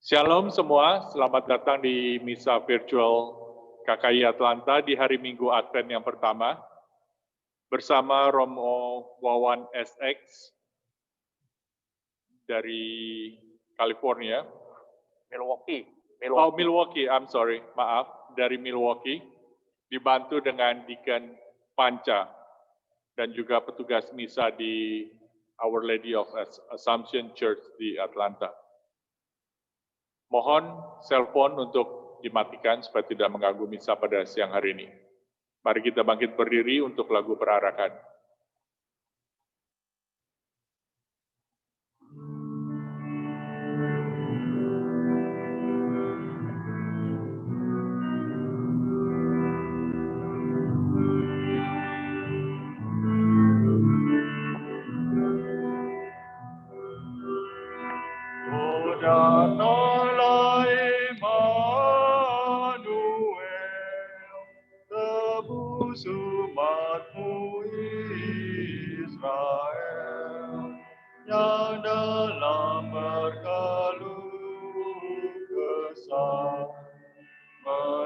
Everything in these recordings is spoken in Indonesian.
Shalom semua, selamat datang di Misa Virtual KKI Atlanta di hari Minggu Advent yang pertama bersama Romo Wawan SX dari California. Milwaukee, I'm sorry, maaf, dari Milwaukee, dibantu dengan Deacon Panca dan juga petugas misa di Our Lady of Assumption Church di Atlanta. Mohon selpon untuk dimatikan supaya tidak mengganggu misa pada siang hari ini. Mari kita bangkit berdiri untuk lagu perarakan.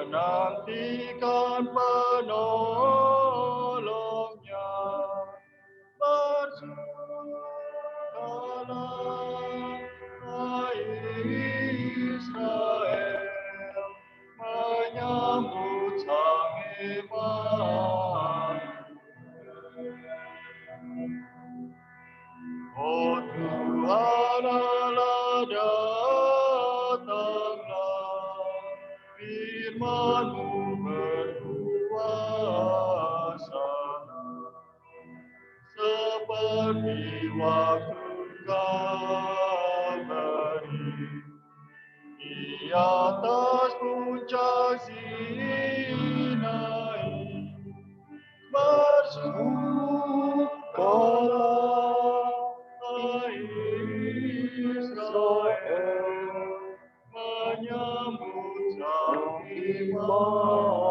Menantikan penolongnya, bersujudlah hai Israel, menyambut Sang Immanuel. Oh Tuhan Allah, datanglah, firman-Mu berkuasa, seperti waktu Kalvari, di atas puncak Sinai, bersujudlah hai Israel, menyambut Sang Immanuel.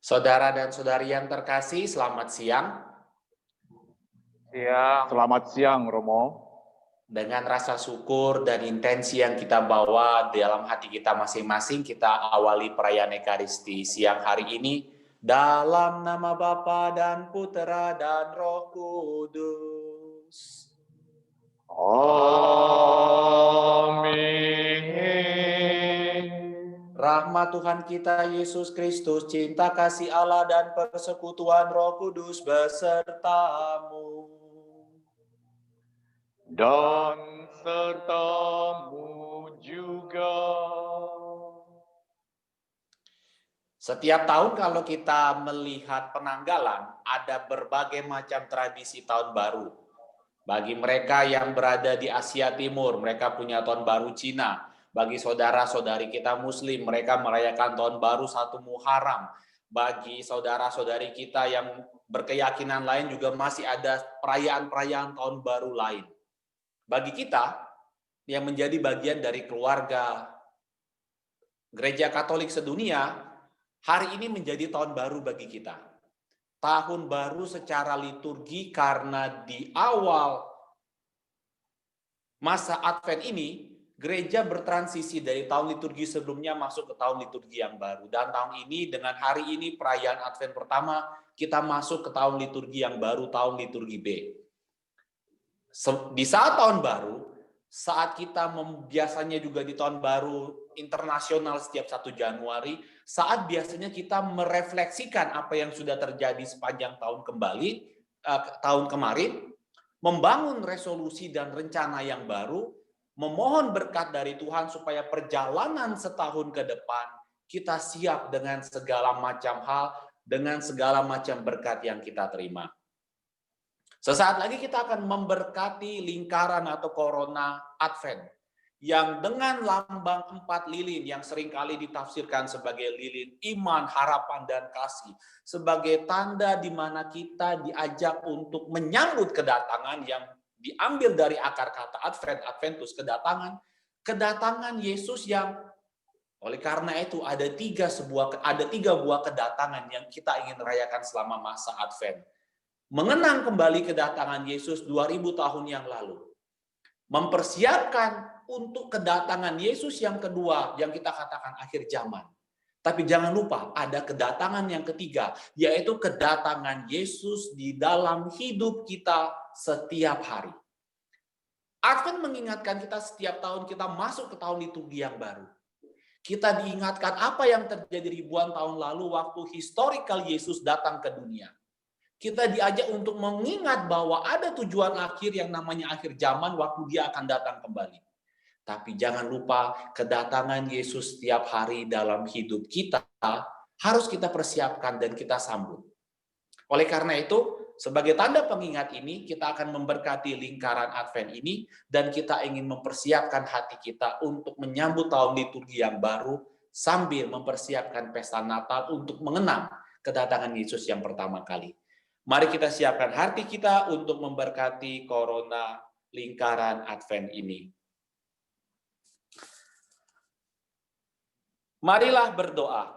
Saudara dan saudari yang terkasih, selamat siang. Selamat siang, Romo. Dengan rasa syukur dan intensi yang kita bawa dalam hati kita masing-masing, kita awali perayaan Ekaristi siang hari ini dalam nama Bapa dan Putera dan Roh Kudus. Amin. Rahmat Tuhan kita Yesus Kristus, cinta kasih Allah dan persekutuan Roh Kudus besertamu. Dan sertamu juga. Setiap tahun kalau kita melihat penanggalan, ada berbagai macam tradisi tahun baru. Bagi mereka yang berada di Asia Timur, mereka punya tahun baru Cina. Bagi saudara-saudari kita Muslim, mereka merayakan tahun baru 1 Muharram. Bagi saudara-saudari kita yang berkeyakinan lain juga masih ada perayaan-perayaan tahun baru lain. Bagi kita yang menjadi bagian dari keluarga Gereja Katolik sedunia, hari ini menjadi tahun baru bagi kita. Tahun baru secara liturgi karena di awal masa Advent ini, gereja bertransisi dari tahun liturgi sebelumnya masuk ke tahun liturgi yang baru. Dan tahun ini dengan hari ini perayaan Advent pertama, kita masuk ke tahun liturgi yang baru, tahun liturgi B. Di saat tahun baru, saat kita biasanya juga di tahun baru internasional setiap 1 Januari, saat biasanya kita merefleksikan apa yang sudah terjadi sepanjang tahun tahun kemarin, membangun resolusi dan rencana yang baru, memohon berkat dari Tuhan supaya perjalanan setahun ke depan kita siap dengan segala macam hal, dengan segala macam berkat yang kita terima. Sesaat lagi kita akan memberkati lingkaran atau corona Advent yang dengan lambang 4 lilin yang seringkali ditafsirkan sebagai lilin iman, harapan, dan kasih. Sebagai tanda di mana kita diajak untuk menyambut kedatangan yang diambil dari akar kata Advent, Adventus, kedatangan Yesus yang oleh karena itu ada 3 buah kedatangan yang kita ingin rayakan selama masa Advent. mengenang kembali kedatangan Yesus 2000 tahun yang lalu. Mempersiapkan untuk kedatangan Yesus yang kedua, yang kita katakan akhir zaman. Tapi jangan lupa, ada kedatangan yang ketiga, yaitu kedatangan Yesus di dalam hidup kita setiap hari. Advent mengingatkan kita setiap tahun kita masuk ke tahun liturgi yang baru. Kita diingatkan apa yang terjadi ribuan tahun lalu waktu historical Yesus datang ke dunia. Kita diajak untuk mengingat bahwa ada tujuan akhir yang namanya akhir zaman waktu dia akan datang kembali. Tapi jangan lupa kedatangan Yesus setiap hari dalam hidup kita harus kita persiapkan dan kita sambut. Oleh karena itu, sebagai tanda pengingat ini, kita akan memberkati lingkaran Advent ini dan kita ingin mempersiapkan hati kita untuk menyambut tahun liturgi yang baru sambil mempersiapkan pesta Natal untuk mengenang kedatangan Yesus yang pertama kali. Mari kita siapkan hati kita untuk memberkati corona lingkaran Advent ini. Marilah berdoa.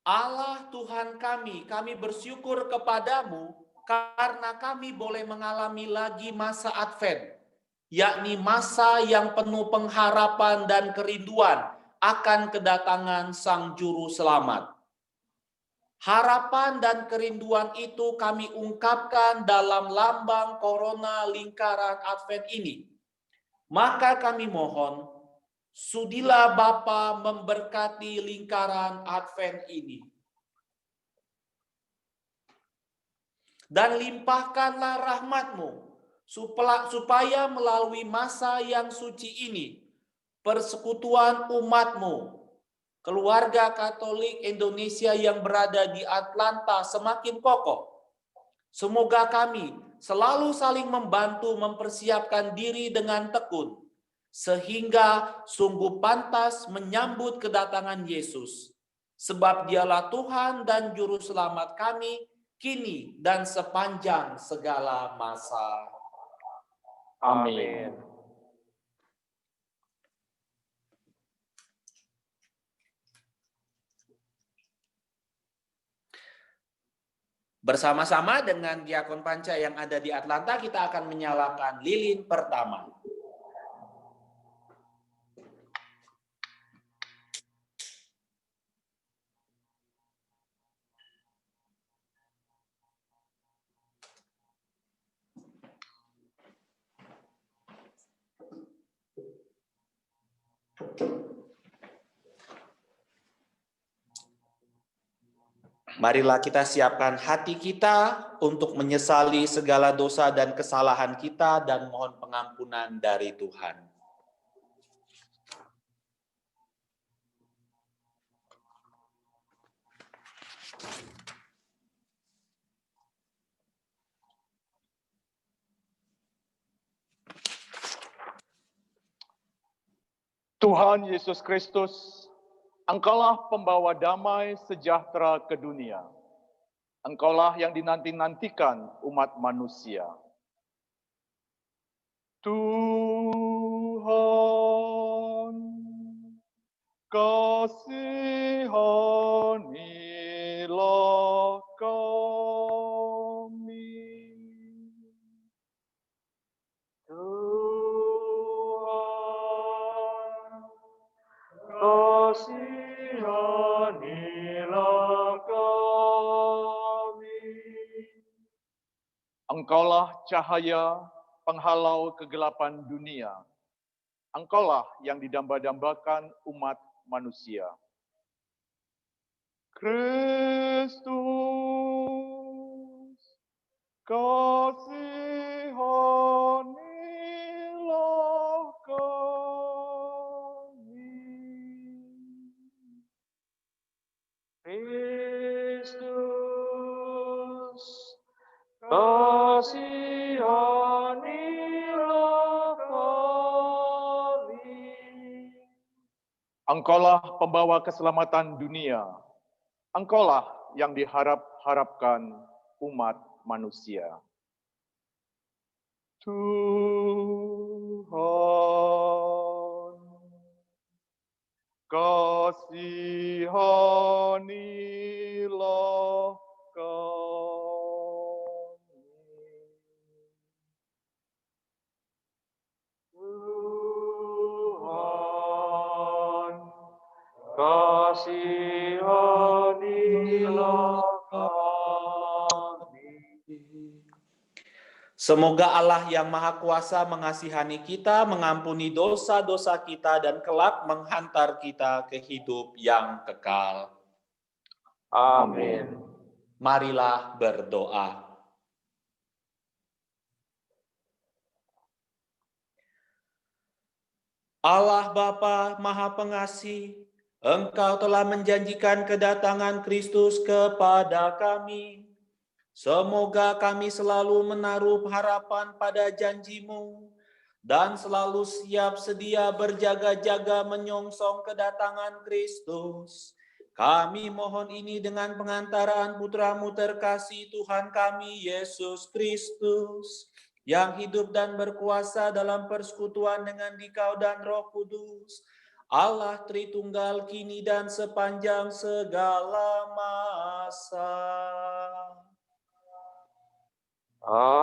Allah Tuhan kami bersyukur kepadamu karena kami boleh mengalami lagi masa Advent, yakni masa yang penuh pengharapan dan kerinduan akan kedatangan Sang Juru Selamat. Harapan dan kerinduan itu kami ungkapkan dalam lambang corona lingkaran Advent ini. Maka kami mohon, sudilah Bapa memberkati lingkaran Advent ini. Dan limpahkanlah rahmat-Mu, supaya melalui masa yang suci ini, persekutuan umat-Mu, keluarga Katolik Indonesia yang berada di Atlanta semakin kokoh. Semoga kami selalu saling membantu mempersiapkan diri dengan tekun, sehingga sungguh pantas menyambut kedatangan Yesus. Sebab dialah Tuhan dan Juru Selamat kami, kini dan sepanjang segala masa. Amin. Bersama-sama dengan Diakon Panca yang ada di Atlanta, kita akan menyalakan lilin pertama. Marilah kita siapkan hati kita untuk menyesali segala dosa dan kesalahan kita dan mohon pengampunan dari Tuhan. Tuhan Yesus Kristus, Engkaulah pembawa damai sejahtera ke dunia. Engkaulah yang dinanti-nantikan umat manusia. Tuhan, kasihanilah kami. Tuhan, kasihanilah kami. Engkaulah cahaya penghalau kegelapan dunia. Engkaulah yang didamba-dambakan umat manusia. Kristus, kasihanilah kami. Kristus, kasihanilah kami. Engkaulah pembawa keselamatan dunia. Engkaulah yang diharap-harapkan umat manusia. Tuhan, kasihanilah kami. kasihanilah kami. Semoga Allah yang Maha Kuasa mengasihani kita, mengampuni dosa-dosa kita, dan kelak menghantar kita ke hidup yang kekal. Amin. Marilah berdoa. Allah Bapa Maha Pengasih, Engkau telah menjanjikan kedatangan Kristus kepada kami. Semoga kami selalu menaruh harapan pada janji-Mu dan selalu siap sedia berjaga-jaga menyongsong kedatangan Kristus. Kami mohon ini dengan pengantaraan Putra-Mu terkasih Tuhan kami, Yesus Kristus, yang hidup dan berkuasa dalam persekutuan dengan Dikau dan Roh Kudus, Allah Tritunggal kini dan sepanjang segala masa. Amin.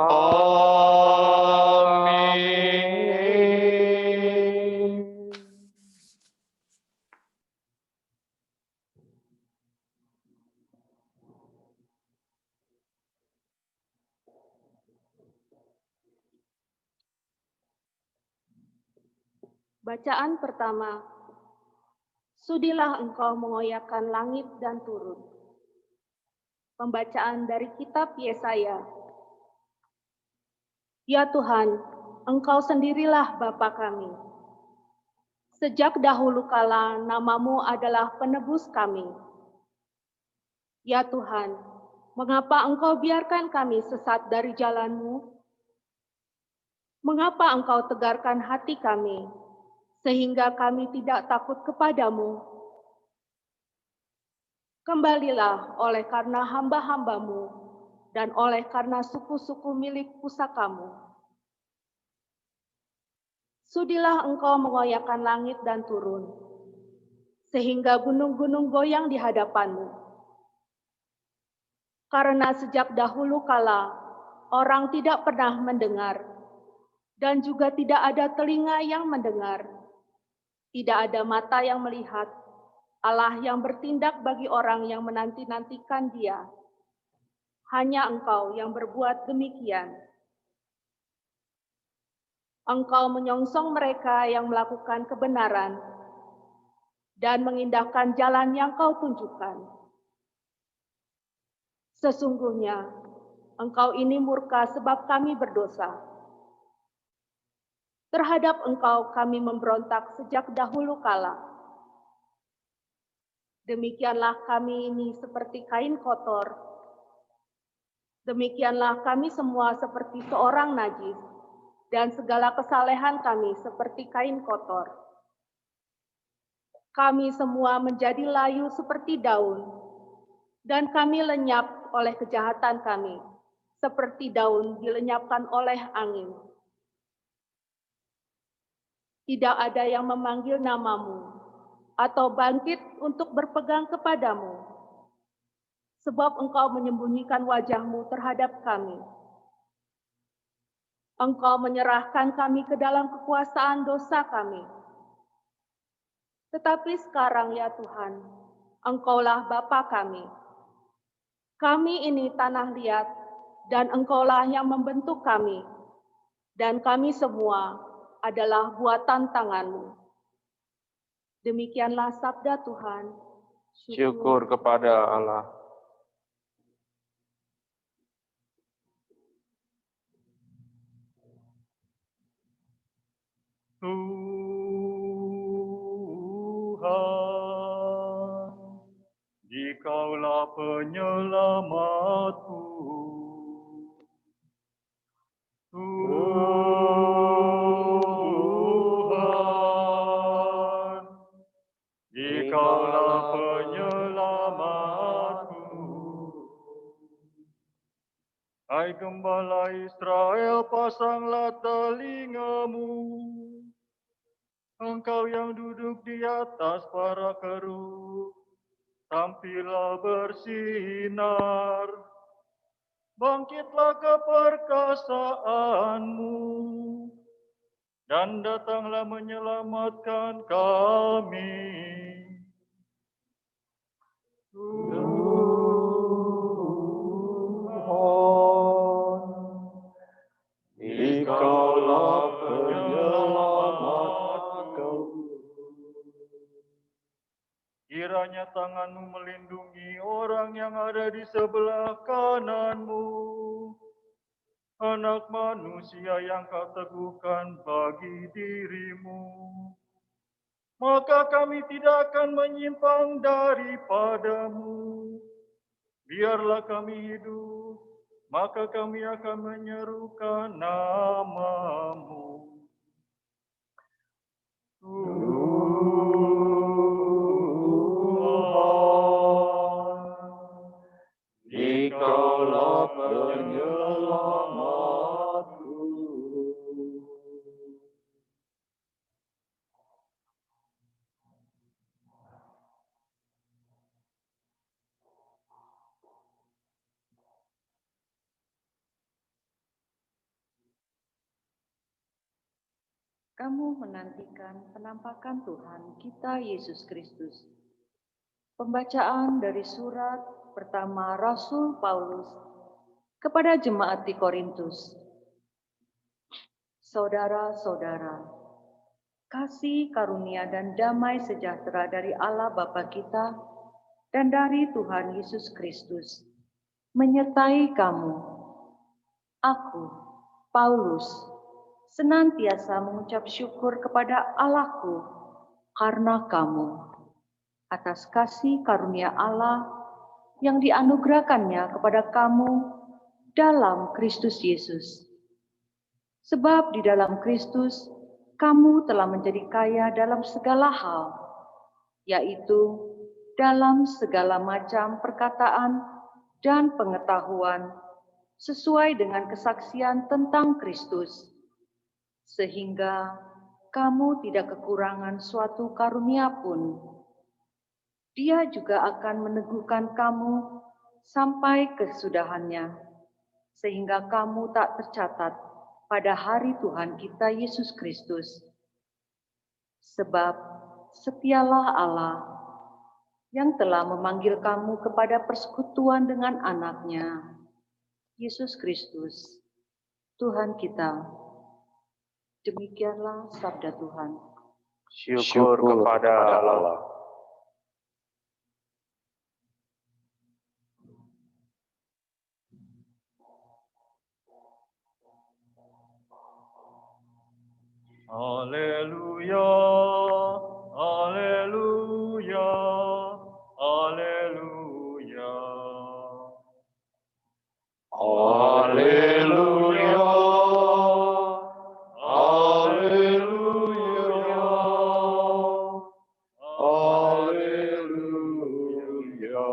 Bacaan pertama. Sudilah Engkau mengoyakkan langit dan turun. Pembacaan dari kitab Yesaya. Ya Tuhan, Engkau sendirilah Bapa kami. Sejak dahulu kala nama-Mu adalah penebus kami. Ya Tuhan, mengapa Engkau biarkan kami sesat dari jalan-Mu? Mengapa Engkau tegarkan hati kami, sehingga kami tidak takut kepadamu? Kembalilah oleh karena hamba-hamba-Mu dan oleh karena suku-suku milik pusaka-Mu. Sudilah Engkau mengoyakkan langit dan turun, sehingga gunung-gunung goyang di hadapan-Mu. Karena sejak dahulu kala, orang tidak pernah mendengar, dan juga tidak ada telinga yang mendengar, tidak ada mata yang melihat, Allah yang bertindak bagi orang yang menanti-nantikan Dia. Hanya Engkau yang berbuat demikian. Engkau menyongsong mereka yang melakukan kebenaran dan mengindahkan jalan yang Kau tunjukkan. Sesungguhnya, Engkau ini murka sebab kami berdosa. Terhadap Engkau kami memberontak sejak dahulu kala. Demikianlah kami ini seperti kain kotor. Demikianlah kami semua seperti seorang najis, dan segala kesalehan kami seperti kain kotor. Kami semua menjadi layu seperti daun, dan kami lenyap oleh kejahatan kami, seperti daun dilenyapkan oleh angin. Tidak ada yang memanggil nama-Mu, atau bangkit untuk berpegang kepadamu, sebab Engkau menyembunyikan wajah-Mu terhadap kami. Engkau menyerahkan kami ke dalam kekuasaan dosa kami. Tetapi sekarang ya Tuhan, Engkaulah Bapa kami. Kami ini tanah liat, dan Engkaulah yang membentuk kami, dan kami semua adalah buatan tangan-Mu. Demikianlah sabda Tuhan. Syukur kepada Allah. Tuhan, Dikaulah penyelamatku. Tuhan, Dikaulah penyelamatku. Hai Gembala Israel, pasanglah telingamu. Engkau yang duduk di atas para kerub, tampillah bersinar. Bangkitlah keperkasaanmu, dan datanglah menyelamatkan kami. Dikaulah penyelamatku. Kiranya tangan-Mu melindungi orang yang ada di sebelah kanan-Mu. Anak manusia yang Kau teguhkan bagi diri-Mu. Maka kami tidak akan menyimpang daripada-Mu. Biarlah kami hidup, maka kami akan menyerukan nama-Mu. Dikaulah penyelamatku. Kamu menantikan penampakan Tuhan kita Yesus Kristus. Pembacaan dari surat pertama Rasul Paulus kepada jemaat di Korintus. Saudara-saudara, kasih karunia dan damai sejahtera dari Allah Bapa kita dan dari Tuhan Yesus Kristus menyertai kamu. Aku, Paulus, senantiasa mengucap syukur kepada Allahku karena kamu, atas kasih karunia Allah yang dianugerahkannya kepada kamu dalam Kristus Yesus. Sebab di dalam Kristus, kamu telah menjadi kaya dalam segala hal, yaitu dalam segala macam perkataan dan pengetahuan, sesuai dengan kesaksian tentang Kristus, sehingga kamu tidak kekurangan suatu karunia pun. Dia juga akan meneguhkan kamu sampai kesudahannya, sehingga kamu tak tercatat pada hari Tuhan kita Yesus Kristus. Sebab setialah Allah yang telah memanggil kamu kepada persekutuan dengan anaknya, Yesus Kristus, Tuhan kita. Demikianlah sabda Tuhan. Syukur kepada Allah. Haleluya, haleluya, haleluya. Haleluya, haleluya, haleluya.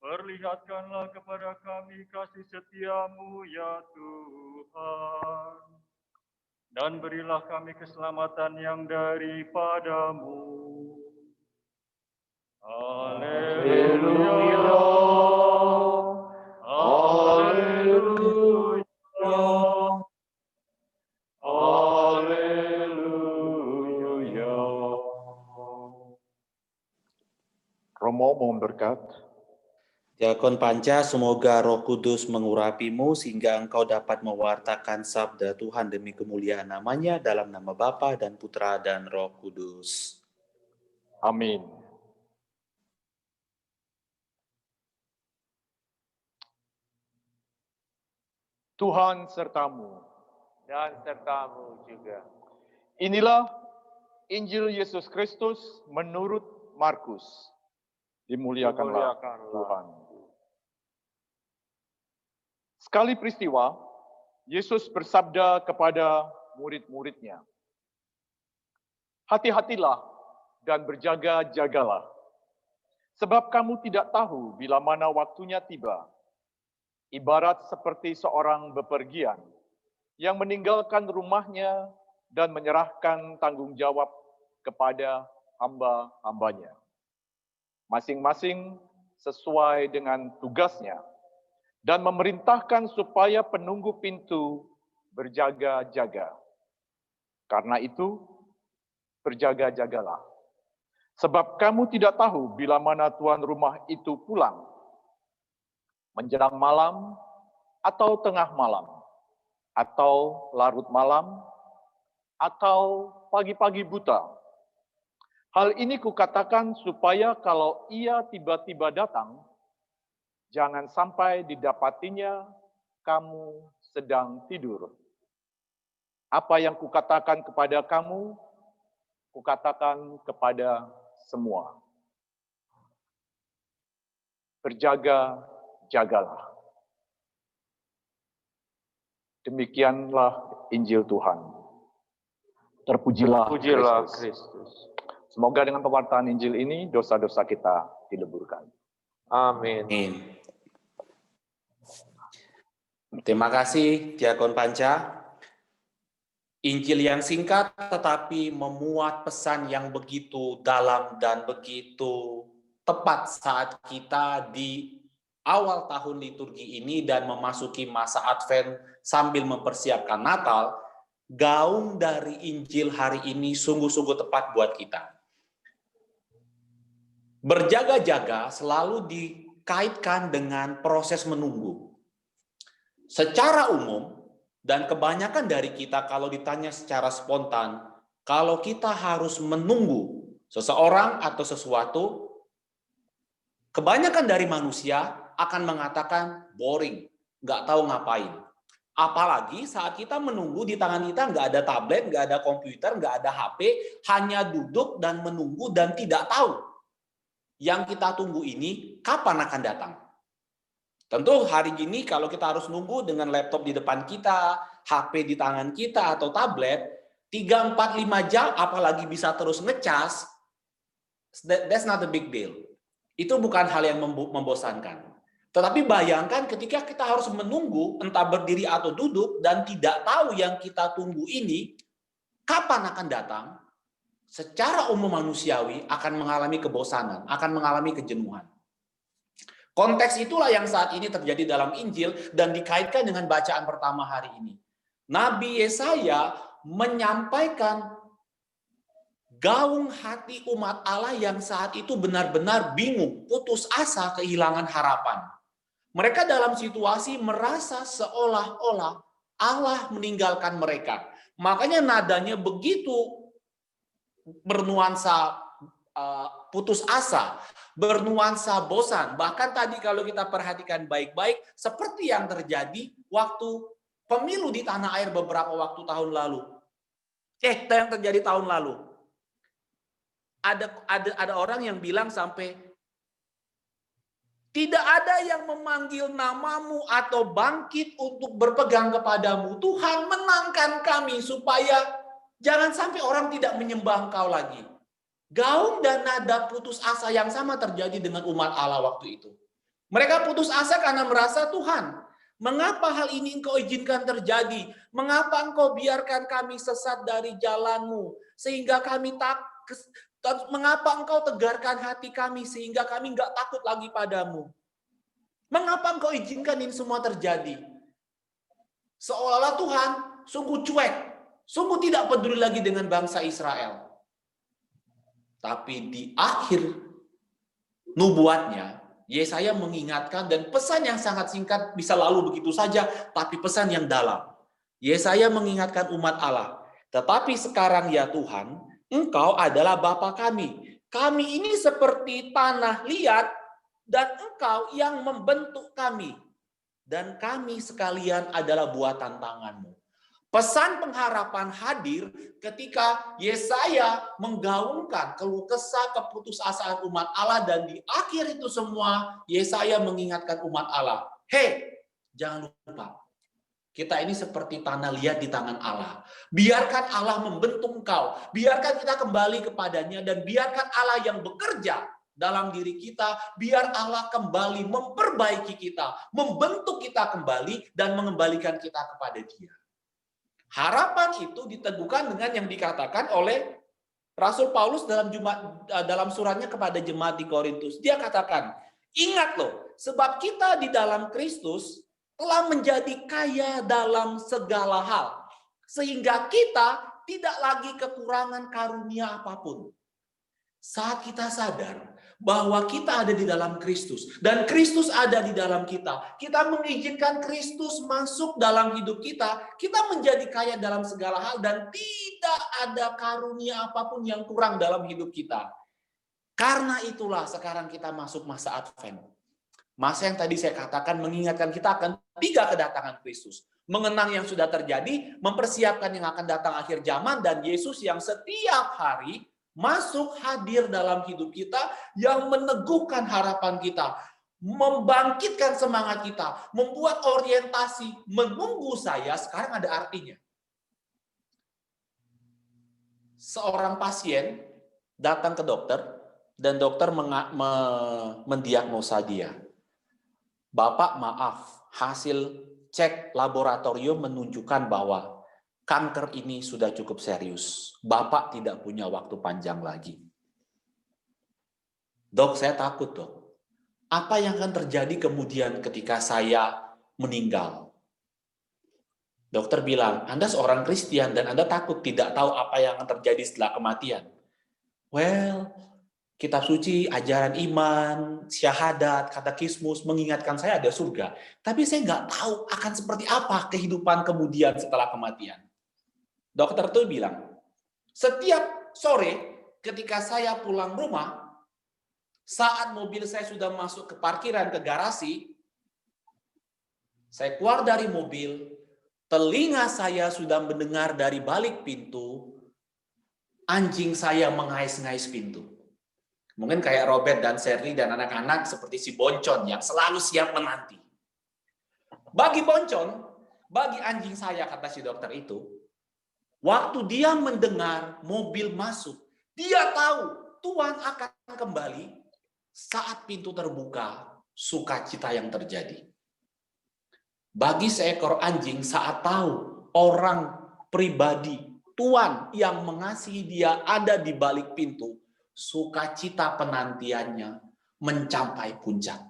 Perlihatkanlah kepada kami kasih setia-Mu ya Tuhan, dan berilah kami keselamatan yang daripada-Mu. Haleluya, haleluya, haleluya. Romo mohon berkat. Diakon Panca, semoga Roh Kudus mengurapimu sehingga engkau dapat mewartakan sabda Tuhan demi kemuliaan namanya dalam nama Bapa dan Putra dan Roh Kudus. Amin. Tuhan sertamu. Dan sertamu juga. Inilah Injil Yesus Kristus menurut Markus. Dimuliakanlah Tuhan. Sekali peristiwa, Yesus bersabda kepada murid-muridnya, "Hati-hatilah dan berjaga-jagalah, sebab kamu tidak tahu bila mana waktunya tiba. Ibarat seperti seorang bepergian yang meninggalkan rumahnya dan menyerahkan tanggung jawab kepada hamba-hambanya, masing-masing sesuai dengan tugasnya, dan memerintahkan supaya penunggu pintu berjaga-jaga. Karena itu, berjaga-jagalah, Sebab kamu tidak tahu bila mana tuan rumah itu pulang, menjelang malam atau tengah malam, atau larut malam, atau pagi-pagi buta. Hal ini kukatakan supaya kalau ia tiba-tiba datang, jangan sampai didapatinya kamu sedang tidur. Apa yang kukatakan kepada kamu, kukatakan kepada semua. Berjaga-jagalah. Demikianlah Injil Tuhan. Terpujilah Kristus. Semoga dengan pewartaan Injil ini dosa-dosa kita dileburkan. Amin. Terima kasih Diakon Panca. Injil yang singkat tetapi memuat pesan yang begitu dalam dan begitu tepat saat kita di awal tahun liturgi ini dan memasuki masa Advent sambil mempersiapkan Natal. Gaung dari Injil hari ini sungguh-sungguh tepat buat kita. Berjaga-jaga selalu dikaitkan dengan proses menunggu. Secara umum, dan kebanyakan dari kita kalau ditanya secara spontan, kalau kita harus menunggu seseorang atau sesuatu, kebanyakan dari manusia akan mengatakan boring, nggak tahu ngapain. Apalagi saat kita menunggu di tangan kita nggak ada tablet, nggak ada komputer, nggak ada HP, hanya duduk dan menunggu dan tidak tahu yang kita tunggu ini kapan akan datang. Tentu hari ini kalau kita harus nunggu dengan laptop di depan kita, HP di tangan kita atau tablet, 3, 4, 5 jam apalagi bisa terus ngecas, that's not a big deal. Itu bukan hal yang membosankan. Tetapi bayangkan ketika kita harus menunggu, entah berdiri atau duduk, dan tidak tahu yang kita tunggu ini, kapan akan datang, secara umum manusiawi akan mengalami kebosanan, akan mengalami kejenuhan. Konteks itulah yang saat ini terjadi dalam Injil dan dikaitkan dengan bacaan pertama hari ini. Nabi Yesaya menyampaikan gaung hati umat Allah yang saat itu benar-benar bingung, putus asa, kehilangan harapan. Mereka dalam situasi merasa seolah-olah Allah meninggalkan mereka. Makanya nadanya begitu bernuansa putus asa, bernuansa bosan. Bahkan tadi kalau kita perhatikan baik-baik, seperti yang terjadi waktu pemilu di tanah air beberapa waktu tahun lalu. Yang terjadi tahun lalu. Ada orang yang bilang sampai tidak ada yang memanggil namamu atau bangkit untuk berpegang kepadamu. Tuhan, menangkan kami supaya jangan sampai orang tidak menyembah Engkau lagi. Gaung dan nada putus asa yang sama terjadi dengan umat Allah waktu itu. Mereka putus asa karena merasa, Tuhan, mengapa hal ini Engkau izinkan terjadi? Mengapa Engkau biarkan kami sesat dari jalan-Mu? Sehingga kami mengapa Engkau tegarkan hati kami sehingga kami nggak takut lagi padamu? Mengapa Engkau izinkan ini semua terjadi? Seolah-olah Tuhan sungguh cuek, sungguh tidak peduli lagi dengan bangsa Israel. Tapi di akhir nubuatnya, Yesaya mengingatkan dan pesan yang sangat singkat bisa lalu begitu saja, tapi pesan yang dalam. Yesaya mengingatkan umat Allah, tetapi sekarang ya Tuhan, Engkau adalah Bapa kami. Kami ini seperti tanah liat dan Engkau yang membentuk kami. Dan kami sekalian adalah buatan tangan-Mu. Pesan pengharapan hadir ketika Yesaya menggaungkan keluh kesah keputusasaan umat Allah, dan di akhir itu semua Yesaya mengingatkan umat Allah, "Hei, jangan lupa. Kita ini seperti tanah liat di tangan Allah. Biarkan Allah membentuk engkau. Biarkan kita kembali kepadanya dan biarkan Allah yang bekerja dalam diri kita. Biar Allah kembali memperbaiki kita, membentuk kita kembali dan mengembalikan kita kepada Dia." Harapan itu diteguhkan dengan yang dikatakan oleh Rasul Paulus dalam suratnya kepada jemaat di Korintus. Dia katakan, ingat loh, sebab kita di dalam Kristus telah menjadi kaya dalam segala hal. Sehingga kita tidak lagi kekurangan karunia apapun. Saat kita sadar bahwa kita ada di dalam Kristus dan Kristus ada di dalam kita, kita mengizinkan Kristus masuk dalam hidup kita, kita menjadi kaya dalam segala hal dan tidak ada karunia apapun yang kurang dalam hidup kita. Karena itulah sekarang kita masuk masa Advent. Masa yang tadi saya katakan mengingatkan kita akan 3 kedatangan Kristus. Mengenang yang sudah terjadi, mempersiapkan yang akan datang akhir zaman, dan Yesus yang setiap hari masuk hadir dalam hidup kita, yang meneguhkan harapan kita, membangkitkan semangat kita, membuat orientasi, menunggu saya sekarang ada artinya. Seorang pasien datang ke dokter, dan dokter mendiagnosa dia. Bapak, maaf, hasil cek laboratorium menunjukkan bahwa kanker ini sudah cukup serius. Bapak tidak punya waktu panjang lagi. Dok, saya takut, dok. Apa yang akan terjadi kemudian ketika saya meninggal? Dokter bilang, Anda seorang Kristen dan Anda takut tidak tahu apa yang akan terjadi setelah kematian. Well, kitab suci, ajaran iman, syahadat, katekismus mengingatkan saya ada surga. Tapi saya nggak tahu akan seperti apa kehidupan kemudian setelah kematian. Dokter tuh bilang, setiap sore ketika saya pulang rumah, saat mobil saya sudah masuk ke parkiran, ke garasi, saya keluar dari mobil, telinga saya sudah mendengar dari balik pintu, anjing saya mengais-ngais pintu. Mungkin kayak Robert dan Sherry dan anak-anak seperti si Boncon yang selalu siap menanti. Bagi Boncon, bagi anjing saya, kata si dokter itu, waktu dia mendengar mobil masuk, dia tahu Tuhan akan kembali. Saat pintu terbuka, sukacita yang terjadi. Bagi seekor anjing, saat tahu orang pribadi, Tuhan yang mengasihi dia ada di balik pintu, sukacita penantiannya mencapai puncak.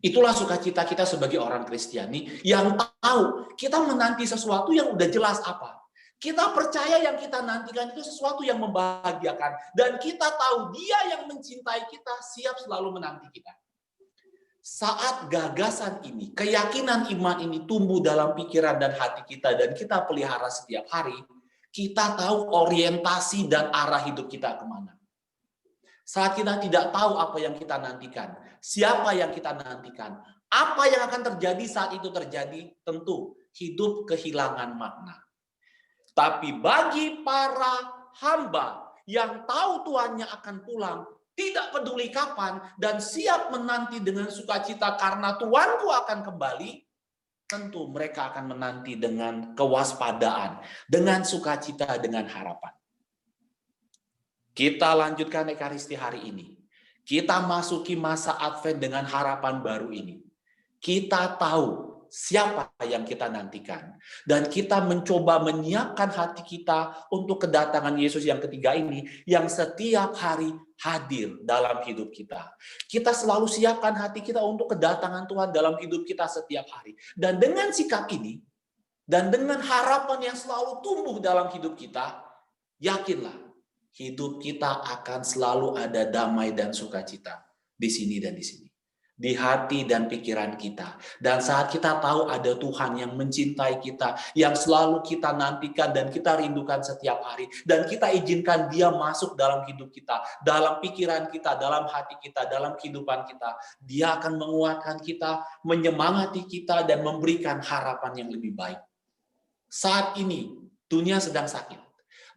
Itulah sukacita kita sebagai orang Kristiani yang tahu kita menanti sesuatu yang udah jelas apa. Kita percaya yang kita nantikan itu sesuatu yang membahagiakan. Dan kita tahu dia yang mencintai kita siap selalu menanti kita. Saat gagasan ini, keyakinan iman ini tumbuh dalam pikiran dan hati kita dan kita pelihara setiap hari, kita tahu orientasi dan arah hidup kita kemana. Saat kita tidak tahu apa yang kita nantikan, siapa yang kita nantikan, apa yang akan terjadi saat itu terjadi, tentu hidup kehilangan makna. Tapi bagi para hamba yang tahu Tuhannya akan pulang, tidak peduli kapan, dan siap menanti dengan sukacita karena Tuhanku akan kembali, tentu mereka akan menanti dengan kewaspadaan, dengan sukacita, dengan harapan. Kita lanjutkan Ekaristi hari ini. Kita masuki masa Advent dengan harapan baru ini. Kita tahu siapa yang kita nantikan. Dan kita mencoba menyiapkan hati kita untuk kedatangan Yesus yang ketiga ini, yang setiap hari hadir dalam hidup kita. Kita selalu siapkan hati kita untuk kedatangan Tuhan dalam hidup kita setiap hari. Dan dengan sikap ini, dan dengan harapan yang selalu tumbuh dalam hidup kita, yakinlah, hidup kita akan selalu ada damai dan sukacita di sini dan di sini. Di hati dan pikiran kita. Dan saat kita tahu ada Tuhan yang mencintai kita, yang selalu kita nantikan dan kita rindukan setiap hari, dan kita izinkan dia masuk dalam hidup kita, dalam pikiran kita, dalam hati kita, dalam kehidupan kita, dia akan menguatkan kita, menyemangati kita, dan memberikan harapan yang lebih baik. Saat ini, dunia sedang sakit.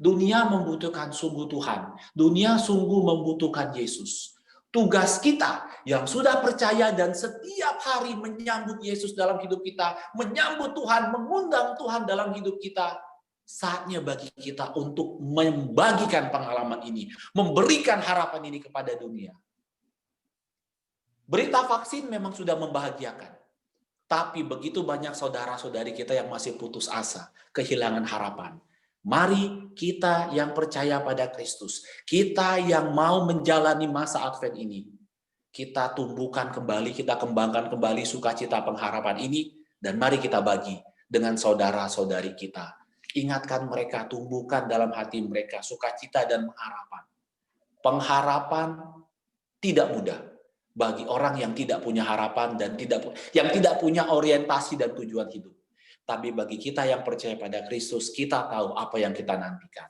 Dunia membutuhkan sungguh Tuhan. Dunia sungguh membutuhkan Yesus. Tugas kita yang sudah percaya dan setiap hari menyambut Yesus dalam hidup kita, menyambut Tuhan, mengundang Tuhan dalam hidup kita, saatnya bagi kita untuk membagikan pengalaman ini, memberikan harapan ini kepada dunia. Berita vaksin memang sudah membahagiakan, tapi begitu banyak saudara-saudari kita yang masih putus asa, kehilangan harapan. Mari kita yang percaya pada Kristus, kita yang mau menjalani masa Advent ini, kita tumbuhkan kembali, kita kembangkan kembali sukacita pengharapan ini, dan mari kita bagi dengan saudara-saudari kita. Ingatkan mereka, tumbuhkan dalam hati mereka sukacita dan pengharapan. Pengharapan tidak mudah bagi orang yang tidak punya harapan dan yang tidak punya orientasi dan tujuan hidup. Tapi bagi kita yang percaya pada Kristus, kita tahu apa yang kita nantikan.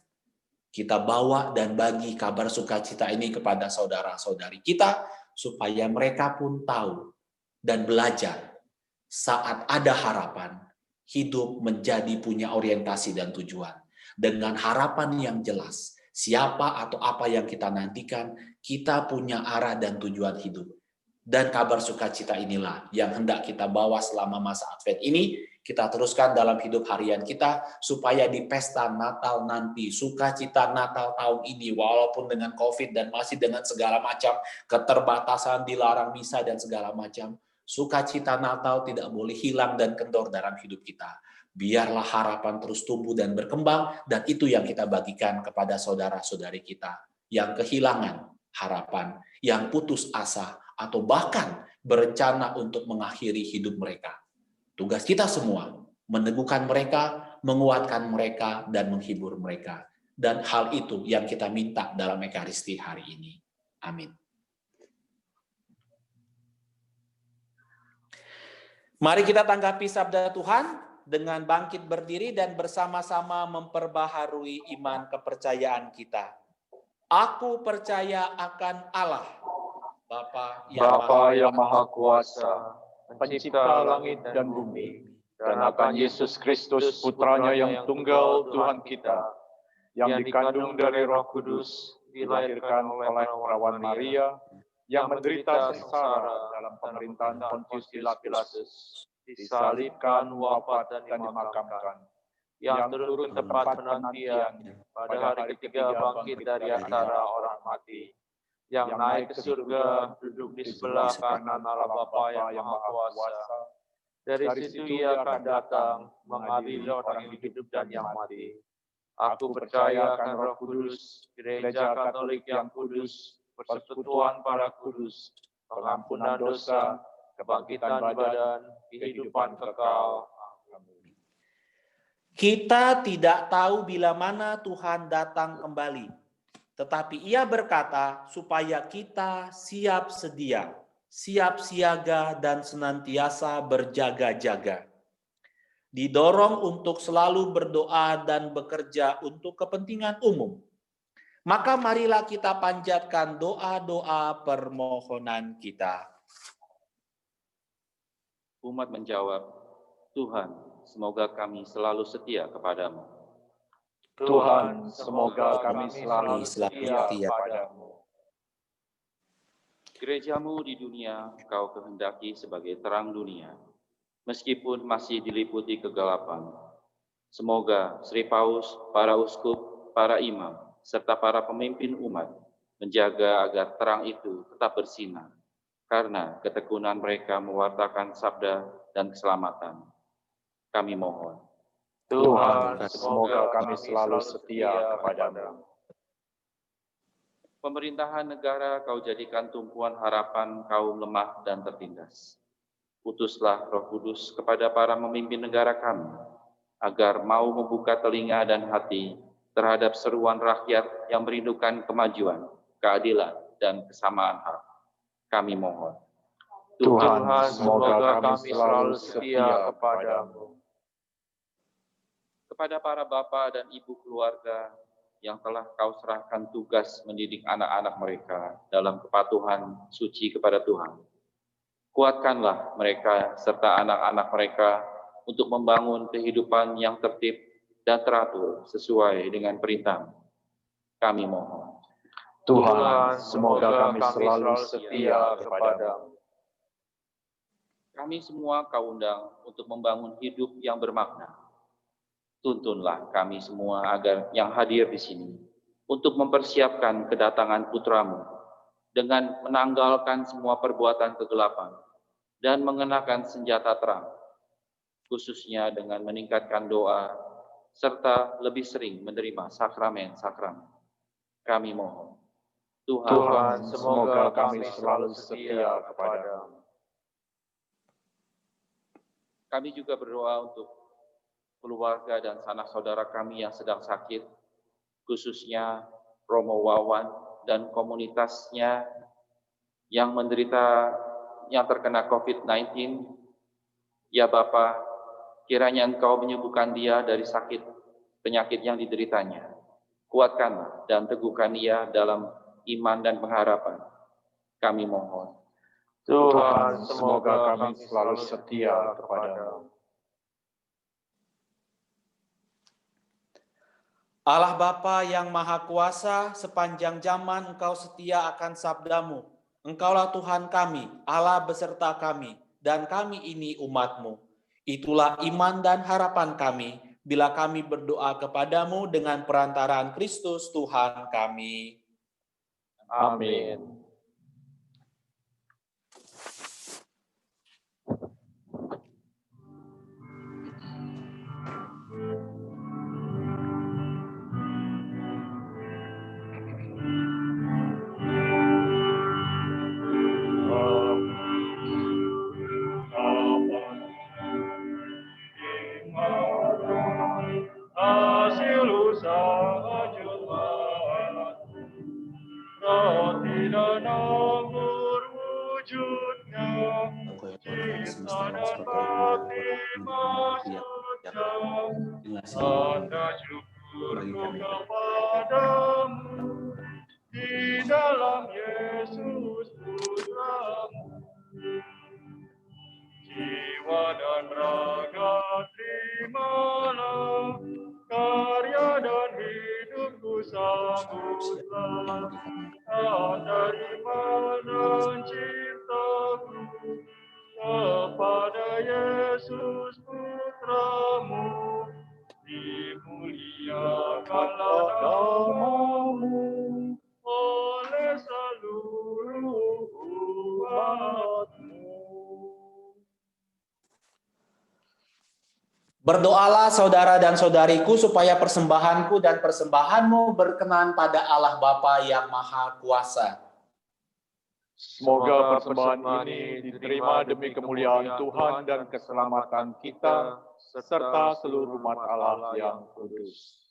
Kita bawa dan bagi kabar sukacita ini kepada saudara-saudari kita, supaya mereka pun tahu dan belajar saat ada harapan, hidup menjadi punya orientasi dan tujuan. Dengan harapan yang jelas, siapa atau apa yang kita nantikan, kita punya arah dan tujuan hidup. Dan kabar sukacita inilah yang hendak kita bawa selama masa Advent ini, kita teruskan dalam hidup harian kita, supaya di pesta Natal nanti, sukacita Natal tahun ini, walaupun dengan COVID dan masih dengan segala macam keterbatasan, dilarang misa dan segala macam, sukacita Natal tidak boleh hilang dan kendor dalam hidup kita. Biarlah harapan terus tumbuh dan berkembang, dan itu yang kita bagikan kepada saudara-saudari kita yang kehilangan harapan, yang putus asa, atau bahkan berencana untuk mengakhiri hidup mereka. Tugas kita semua, meneguhkan mereka, menguatkan mereka, dan menghibur mereka. Dan hal itu yang kita minta dalam Ekaristi hari ini. Amin. Mari kita tanggapi sabda Tuhan dengan bangkit berdiri dan bersama-sama memperbaharui iman kepercayaan kita. Aku percaya akan Allah, Bapa Bapa yang Maha Kuasa, Pencipta langit dan bumi, dan akan Yesus Kristus, Putranya yang tunggal Tuhan kita, yang dikandung dari Roh Kudus, dilahirkan oleh perawan Maria, yang menderita sengsara dalam pemerintahan Pontius Pilatus, disalibkan, wafat, dan dimakamkan, yang turun ke tempat penantian, pada hari ketiga bangkit dari antara orang mati, yang naik ke surga, duduk di sebelah kanan Allah Bapa yang Maha Kuasa. Dari situ Ia akan datang, mengadili orang yang hidup dan yang mati. Aku percaya akan Roh Kudus, Gereja Katolik yang kudus, persekutuan para kudus, pengampunan dosa, kebangkitan badan, kehidupan kekal. Amin. Kita tidak tahu bila mana Tuhan datang kembali. Tetapi Ia berkata supaya kita siap sedia, siap siaga, dan senantiasa berjaga-jaga. Didorong untuk selalu berdoa dan bekerja untuk kepentingan umum. Maka marilah kita panjatkan doa-doa permohonan kita. Umat menjawab, Tuhan, semoga kami selalu setia kepadamu. Tuhan, semoga kami selalu setia kepadamu. Gerejamu di dunia Kau kehendaki sebagai terang dunia, meskipun masih diliputi kegelapan. Semoga Sri Paus, para uskup, para imam, serta para pemimpin umat menjaga agar terang itu tetap bersinar, karena ketekunan mereka mewartakan sabda dan keselamatan. Kami mohon. Tuhan, semoga kami selalu setia kepadamu. Pemerintahan negara Kau jadikan tumpuan harapan kaum lemah dan tertindas. Utuslah Roh Kudus kepada para pemimpin negara kami, agar mau membuka telinga dan hati terhadap seruan rakyat yang merindukan kemajuan, keadilan, dan kesamaan hak. Kami mohon. Tuhan, semoga kami selalu setia kepadamu. Kepada para bapak dan ibu keluarga yang telah Kau serahkan tugas mendidik anak-anak mereka dalam kepatuhan suci kepada Tuhan. Kuatkanlah mereka serta anak-anak mereka untuk membangun kehidupan yang tertib dan teratur sesuai dengan perintah. Kami mohon. Tuhan, semoga kami selalu setia kepadamu. Kami semua Kau undang untuk membangun hidup yang bermakna. Tuntunlah kami semua agar yang hadir di sini untuk mempersiapkan kedatangan putra-Mu dengan menanggalkan semua perbuatan kegelapan dan mengenakan senjata terang, khususnya dengan meningkatkan doa serta lebih sering menerima sakramen-sakramen. Kami mohon. Tuhan, semoga kami selalu setia kepadamu. Kami juga berdoa untuk keluarga dan sanak saudara kami yang sedang sakit, khususnya Romo Wawan, dan komunitasnya yang menderita, yang terkena COVID-19. Ya Bapa, kiranya Engkau menyembuhkan dia dari sakit penyakit yang dideritanya. Kuatkanlah dan teguhkan ia dalam iman dan pengharapan. Kami mohon. Tuhan, semoga kami selalu setia kepada-Mu. Allah Bapa yang Maha Kuasa, sepanjang zaman Engkau setia akan sabda-Mu. Engkaulah Tuhan kami, Allah beserta kami, dan kami ini umat-Mu. Itulah iman dan harapan kami, bila kami berdoa kepadamu dengan perantaraan Kristus Tuhan kami. Amin. Hasil usaha jemaat, roti dan anggur wujudnya, cinta dan bakti maksudnya, tanda syukurku kepadamu, di dalam Yesus Putramu. Jiwa dan raga terimalah, karya dan hidupku sambutlah, tanda iman dan cintaku kepada Yesus Putramu. Dimuliakanlah namamu oleh seluruh umatmu. Berdoalah saudara dan saudariku supaya persembahanku dan persembahanmu berkenan pada Allah Bapa yang Maha Kuasa. Semoga persembahan ini diterima demi kemuliaan Tuhan dan keselamatan kita, serta seluruh umat Allah yang kudus.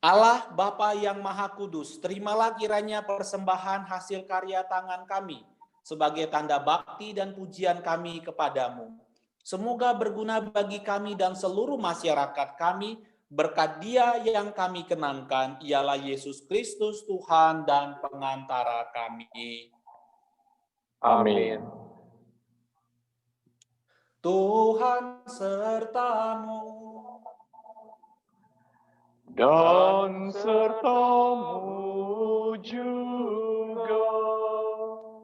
Allah Bapa yang Maha Kudus, terimalah kiranya persembahan hasil karya tangan kami sebagai tanda bakti dan pujian kami kepadamu. Semoga berguna bagi kami dan seluruh masyarakat kami, berkat Dia yang kami kenangkan, ialah Yesus Kristus Tuhan dan pengantara kami. Amin. Tuhan sertamu. Dan sertamu juga.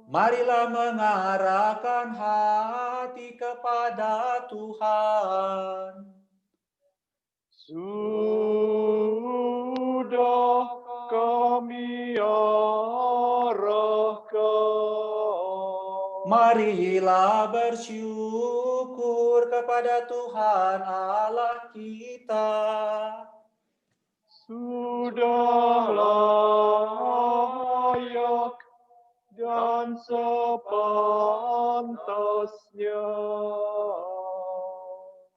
Marilah mengarahkan hati kepada Tuhan. Sudah kami arahkan. Marilah bersyukur kepada Tuhan Allah kita. Sudahlah layak dan sepantasnya.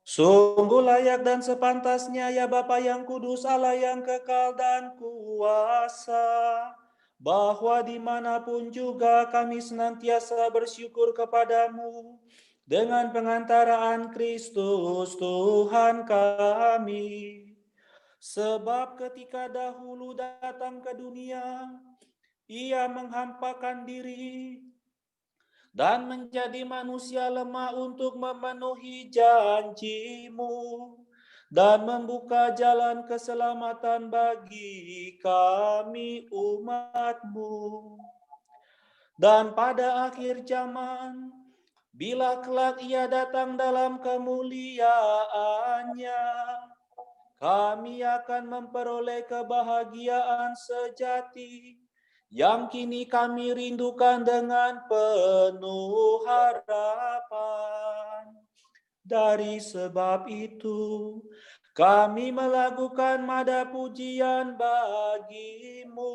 Sungguh layak dan sepantasnya ya Bapa yang kudus, Allah yang kekal dan kuasa, bahwa dimanapun juga kami senantiasa bersyukur kepadamu dengan pengantaraan Kristus Tuhan kami. Sebab ketika dahulu datang ke dunia, Ia menghampakan diri dan menjadi manusia lemah untuk memenuhi janji-Mu dan membuka jalan keselamatan bagi kami umat-Mu. Dan pada akhir zaman, bila kelak Ia datang dalam kemuliaan-Nya, kami akan memperoleh kebahagiaan sejati yang kini kami rindukan dengan penuh harapan. Dari sebab itu, kami melakukan nada pujian bagi-Mu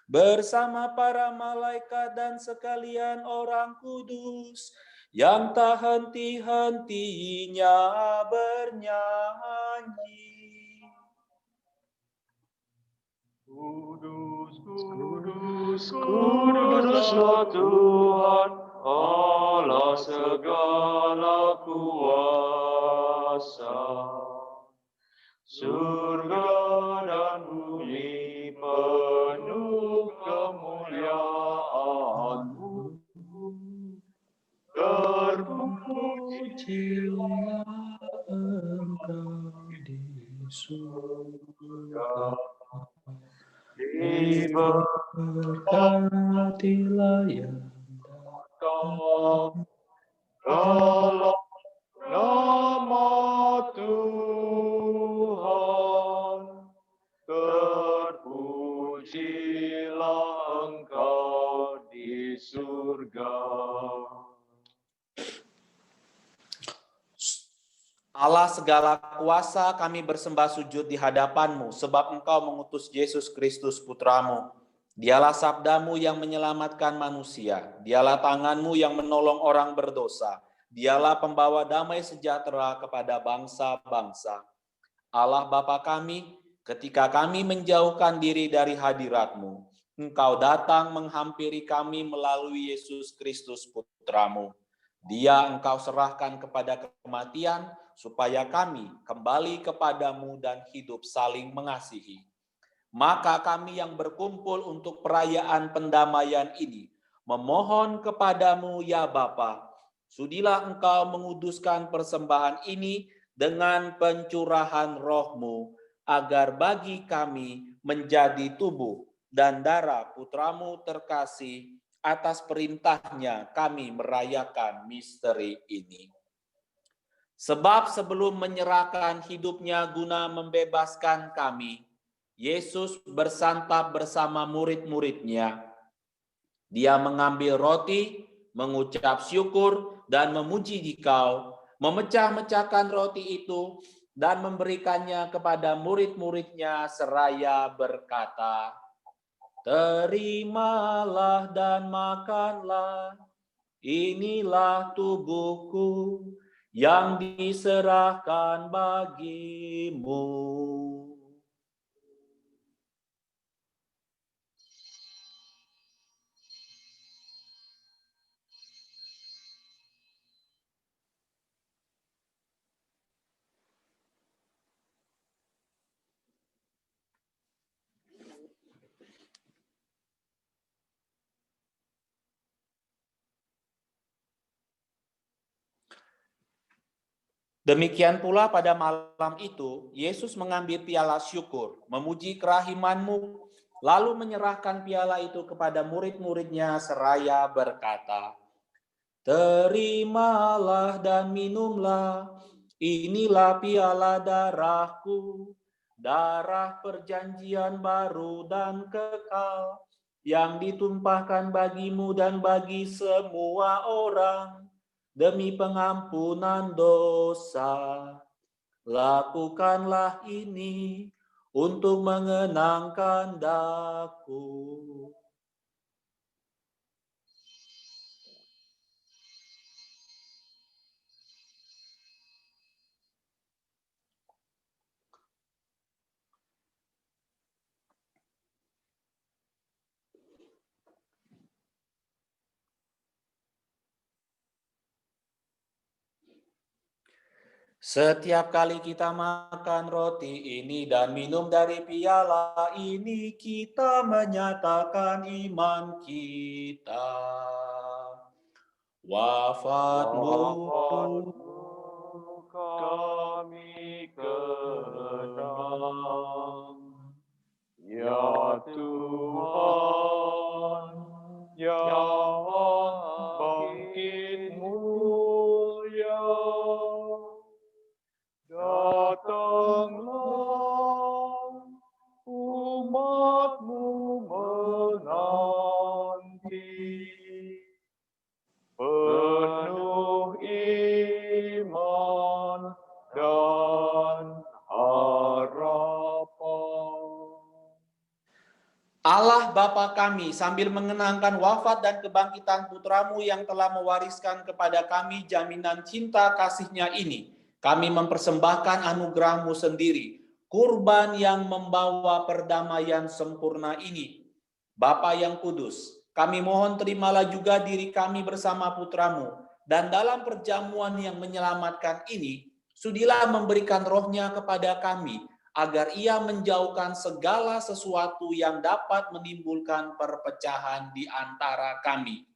bersama para malaikat dan sekalian orang kudus yang tak henti-hentinya bernyanyi. Kudus, Kudus, Kuduslah Tuhan, Allah segala kuasa. Surga dan bumi penuh kemuliaan-Mu. Terpujilah Engkau di surga. Diberkatilah yang datang dalam nama Tuhan. Terpujilah Engkau di surga. Allah segala kuasa, kami bersembah sujud di hadapan-Mu, sebab Engkau mengutus Yesus Kristus Putra-Mu. Dialah sabda-Mu yang menyelamatkan manusia. Dialah tangan-Mu yang menolong orang berdosa. Dialah pembawa damai sejahtera kepada bangsa-bangsa. Allah Bapa kami, ketika kami menjauhkan diri dari hadirat-Mu, Engkau datang menghampiri kami melalui Yesus Kristus Putra-Mu. Dia Engkau serahkan kepada kematian, supaya kami kembali kepadamu dan hidup saling mengasihi. Maka kami yang berkumpul untuk perayaan pendamaian ini, memohon kepadamu ya Bapa, sudilah Engkau menguduskan persembahan ini dengan pencurahan roh-Mu, agar bagi kami menjadi tubuh dan darah Putra-Mu terkasih. Atas perintahnya kami merayakan misteri ini. Sebab sebelum menyerahkan hidupnya guna membebaskan kami, Yesus bersantap bersama murid-muridnya. Dia mengambil roti, mengucap syukur, dan memuji Dikau, memecah-mecahkan roti itu, dan memberikannya kepada murid-muridnya seraya berkata, "Terimalah dan makanlah, inilah tubuhku yang diserahkan bagimu." Demikian pula pada malam itu, Yesus mengambil piala syukur, memuji kerahiman-Mu, lalu menyerahkan piala itu kepada murid-muridnya seraya berkata, "Terimalah dan minumlah, inilah piala darahku, darah perjanjian baru dan kekal, yang ditumpahkan bagimu dan bagi semua orang, demi pengampunan dosa. Lakukanlah ini untuk mengenangkan Daku." Setiap kali kita makan roti ini dan minum dari piala ini, kita menyatakan iman kita. Wafatmu kami kenang, ya Tuhan, yang bangkit mulia. Datanglah, umat-Mu menanti, penuh iman dan harapan. Allah Bapa kami, sambil mengenangkan wafat dan kebangkitan Putra-Mu yang telah mewariskan kepada kami jaminan cinta kasih-Nya ini, kami mempersembahkan anugerah-Mu sendiri, kurban yang membawa perdamaian sempurna ini, Bapa yang kudus, kami mohon terimalah juga diri kami bersama putramu, dan dalam perjamuan yang menyelamatkan ini, sudilah memberikan rohnya kepada kami, agar ia menjauhkan segala sesuatu yang dapat menimbulkan perpecahan di antara kami.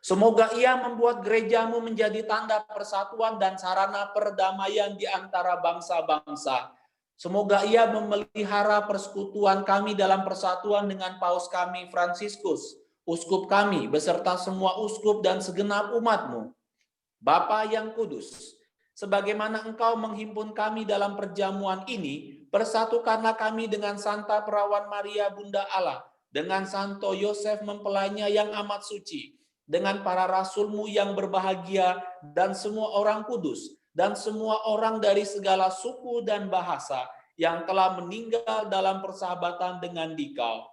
Semoga ia membuat gerejamu menjadi tanda persatuan dan sarana perdamaian di antara bangsa-bangsa. Semoga ia memelihara persekutuan kami dalam persatuan dengan Paus kami Fransiskus, uskup kami beserta semua uskup dan segenap umatmu. Bapa yang kudus, sebagaimana engkau menghimpun kami dalam perjamuan ini, persatukanlah kami dengan Santa Perawan Maria Bunda Allah, dengan Santo Yosef mempelainya yang amat suci, dengan para rasulmu yang berbahagia, dan semua orang kudus, dan semua orang dari segala suku dan bahasa yang telah meninggal dalam persahabatan dengan Dikau.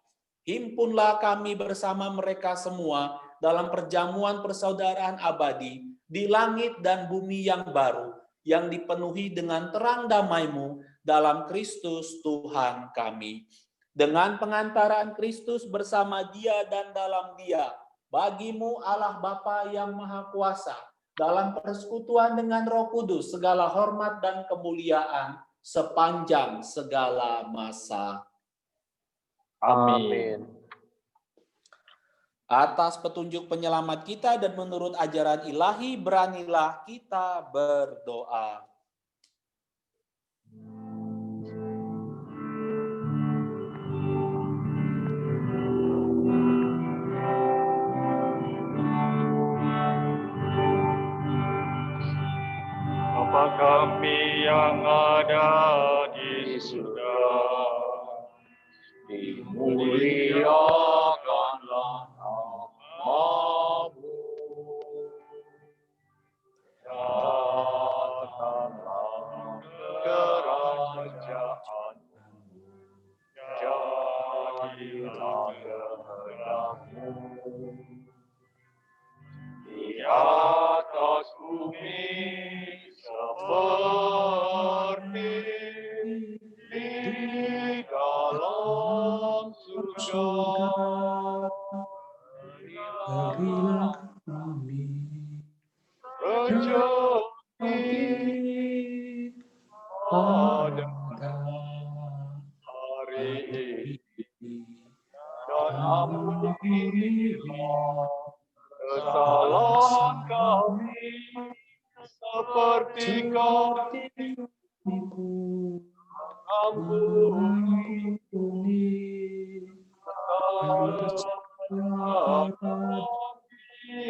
Himpunlah kami bersama mereka semua dalam perjamuan persaudaraan abadi di langit dan bumi yang baru, yang dipenuhi dengan terang damai-Mu dalam Kristus Tuhan kami. Dengan pengantaran Kristus bersama Dia dan dalam Dia, bagimu Allah Bapa yang Maha Kuasa, dalam persekutuan dengan Roh Kudus, segala hormat dan kemuliaan sepanjang segala masa. Amin. Atas petunjuk penyelamat kita dan menurut ajaran ilahi, beranilah kita berdoa. Bapa kami yang ada di surga, Dimuliakanlah namamu, datanglah kerajaanmu, jadilah kehendakmu di atas bumi seperti di dalam surga. Berilah kami rezeki pada hari ini, dan ampunilah kesalahan kami seperti kami ampuni kesalahan kami,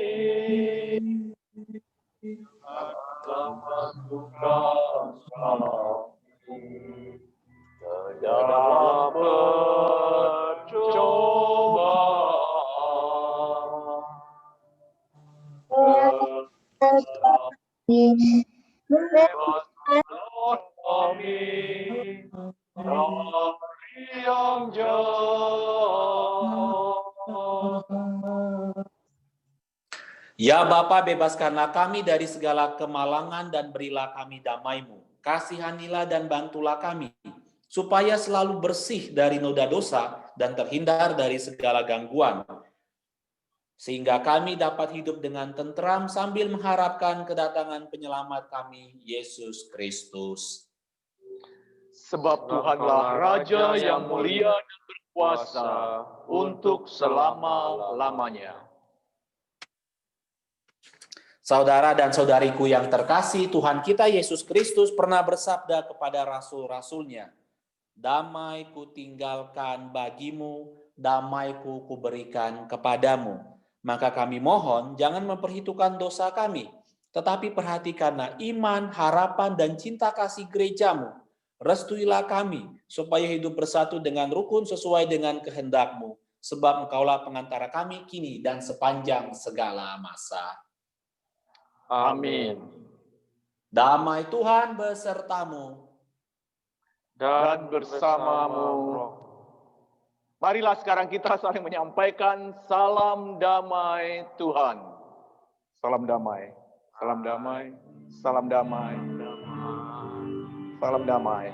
dalam masukkan kami ke dalam percobaan. Bebaskanlah kami dari yang jahat. Ya Bapa, bebaskanlah kami dari segala kemalangan dan berilah kami damai-Mu. Kasihanilah dan bantulah kami, supaya selalu bersih dari noda dosa dan terhindar dari segala gangguan, sehingga kami dapat hidup dengan tentram sambil mengharapkan kedatangan penyelamat kami, Yesus Kristus. Sebab Tuhanlah Raja yang mulia dan berkuasa untuk selama-lamanya. Saudara dan saudariku yang terkasih, Tuhan kita Yesus Kristus pernah bersabda kepada rasul-rasulnya, "Damai ku tinggalkan bagimu, damai ku kuberikan kepadamu." Maka kami mohon jangan memperhitungkan dosa kami, tetapi perhatikanlah iman, harapan, dan cinta kasih gerejamu. Restuilah kami, supaya hidup bersatu dengan rukun sesuai dengan kehendak-Mu, sebab Engkaulah pengantara kami kini dan sepanjang segala masa. Amin. Damai Tuhan besertamu. Dan bersamamu. Marilah sekarang kita saling menyampaikan salam damai Tuhan. Salam damai. Salam damai. Salam damai. Salam damai.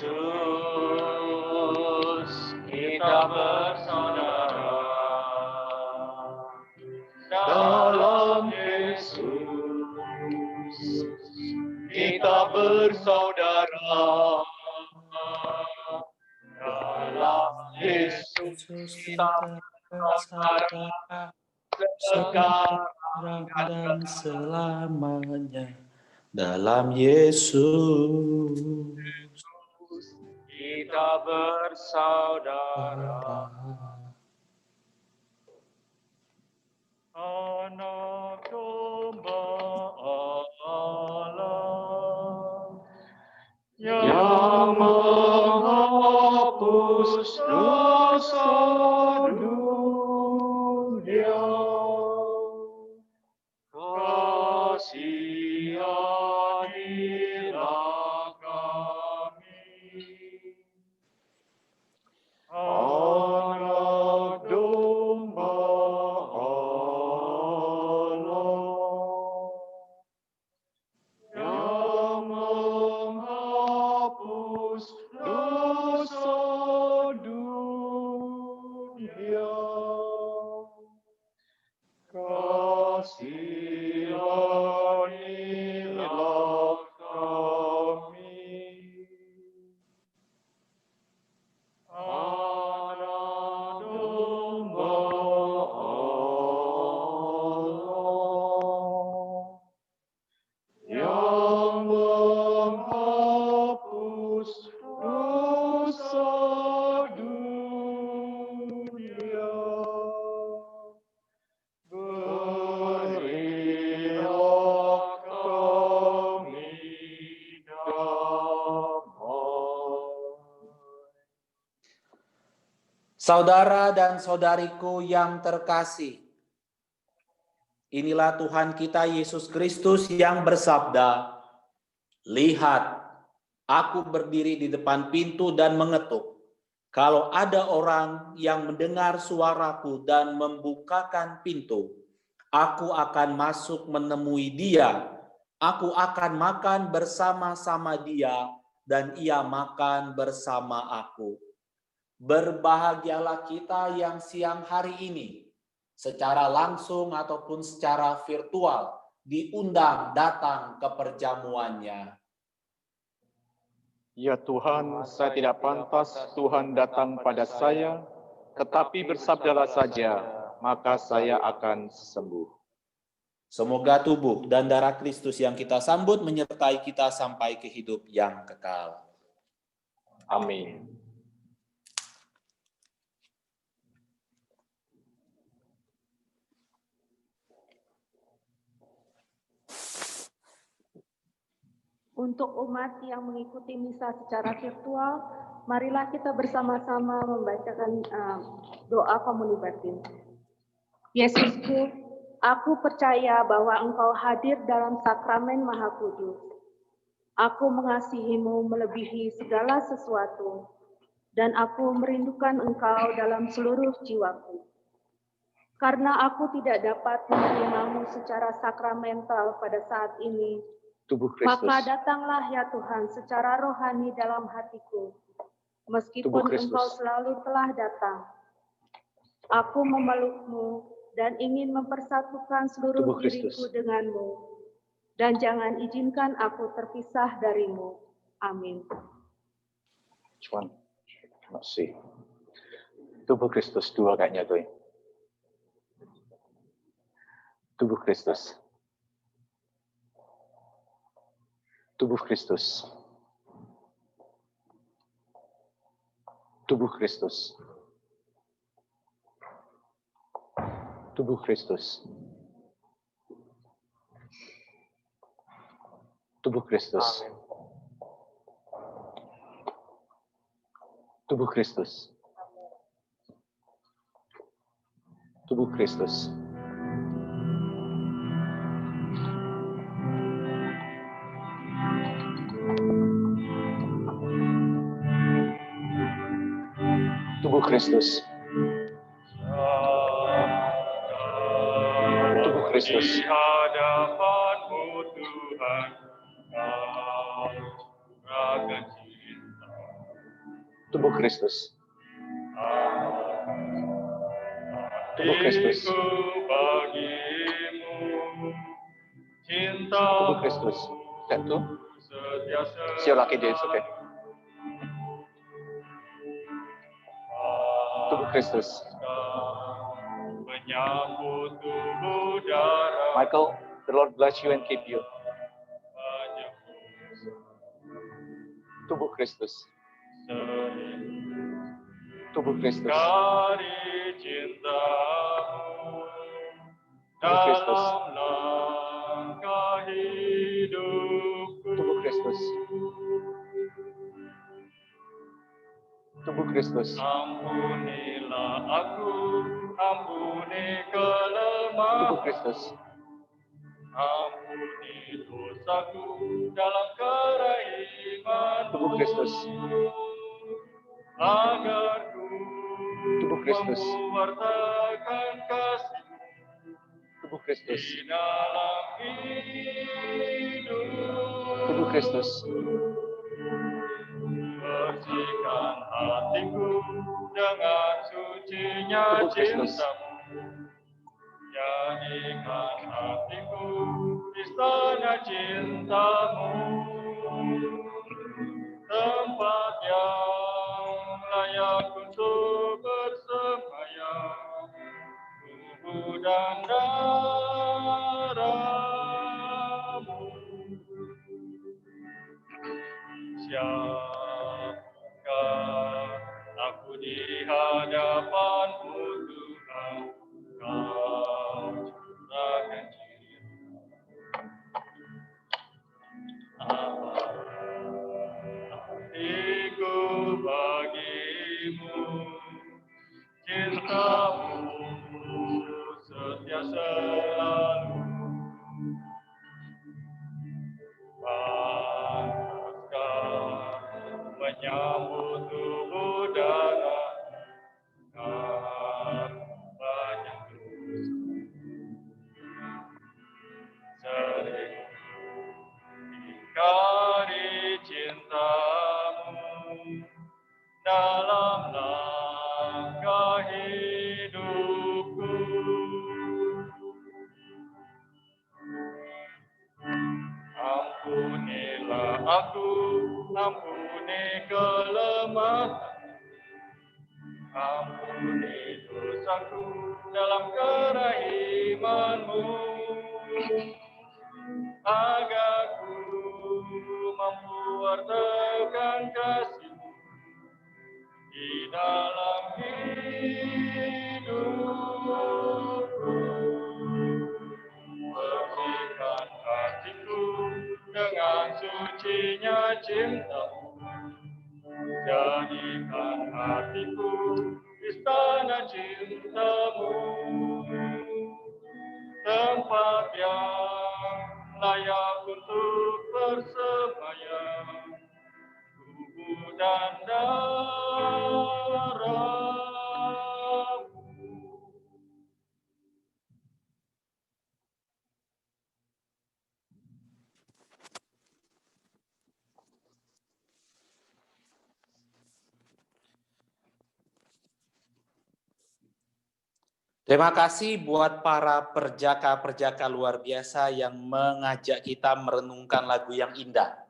Yesus, kita bersaudara. Dalam Yesus, kita bersaudara. Dalam Yesus, kita bersaudara. Sekarang dan selamanya. Dalam Yesus kita bersaudara. Anak domba Allah Yang menghapus dosa dunia, kasihanilah kami. Anak domba Allah yang menghapus dosa dunia, kasihanilah kami. Anak domba Allah yang menghapus dosa dunia, berilah kami damai. Saudara dan saudariku yang terkasih, inilah Tuhan kita Yesus Kristus yang bersabda, "Lihat, aku berdiri di depan pintu dan mengetuk. Kalau ada orang yang mendengar suaraku dan membukakan pintu, aku akan masuk menemui dia. Aku akan makan bersama-sama dia dan ia makan bersama aku." Berbahagialah kita yang siang hari ini, secara langsung ataupun secara virtual, diundang datang ke perjamuannya. Ya Tuhan, saya tidak pantas Tuhan datang pada saya, tetapi bersabdalah saja, maka saya akan sembuh. Semoga tubuh dan darah Kristus yang kita sambut menyertai kita sampai ke hidup yang kekal. Amin. Untuk umat yang mengikuti misa secara virtual, marilah kita bersama-sama membacakan doa komuni batin. Yesusku, aku percaya bahwa Engkau hadir dalam sakramen Maha Kudus. Aku mengasihi-Mu melebihi segala sesuatu, dan aku merindukan Engkau dalam seluruh jiwaku. Karena aku tidak dapat menerimamu secara sakramental pada saat ini, Tubuh Kristus. maka datanglah ya Tuhan secara rohani dalam hatiku. Meskipun Engkau selalu telah datang, aku memeluk-Mu dan ingin mempersatukan seluruh diriku dengan-Mu. Dan jangan izinkan aku terpisah dari-Mu. Amin. Cuman, masih. Tubuh Kristus dua kayaknya tuh. Tubuh Kristus. Tubuh Kristus. Tubuh Kristus. Tubuh Kristus. Tubuh Kristus. Tubuh Kristus. Tubuh Kristus. Tubuh Kristus. Tubuh Kristus. Di hadapan-Mu Tuhan, Kau raga cinta. Kristus. Tubuh Kristus. Tubuh Kristus. Satu. Siolaki dia, oke. Tubuh Kristus. Michael, the Lord bless you and keep you. Tubuh Kristus. Tubuh Kristus. Tubuh Kristus. Tubuh Kristus. Tubuh Kristus. Ampunilah aku, ampuni kelemahan. Tubuh Kristus. Ampuni dosaku dalam keraiman. Tubuh Kristus. Agar ku Tubuh Kristus. mewartakan kasih Tubuh Kristus. di dalam hidup. Tubuh Kristus. Bersihkan hatiku dengan sucinya Tubuh Kristus. cintamu. Jadikan hatiku istana cintamu, tempat yang layak untuk bersemayam, tubuh dan darahmu. Siapkan aku di hadapanmu, Tuhan, Kau curahkan hatiku bagimu, cintamu setia selalu. Pantaskan menyambut tubuh darah dan banyak sering ingkari cintamu dalam langkah hidupku. Ampunilah aku, ampuni kelemahan, ampuni dosaku dalam kerahiman-Mu, agar ku mampu wartakan kasih-Mu di dalam hidupku. Bersihkan hatiku dengan sucinya cinta-Mu, jadikan hatiku istana cinta-Mu, tempat yang layak untuk bersemayam, tubuh dan darah-Mu. Terima kasih buat para perjaka-perjaka luar biasa yang mengajak kita merenungkan lagu yang indah.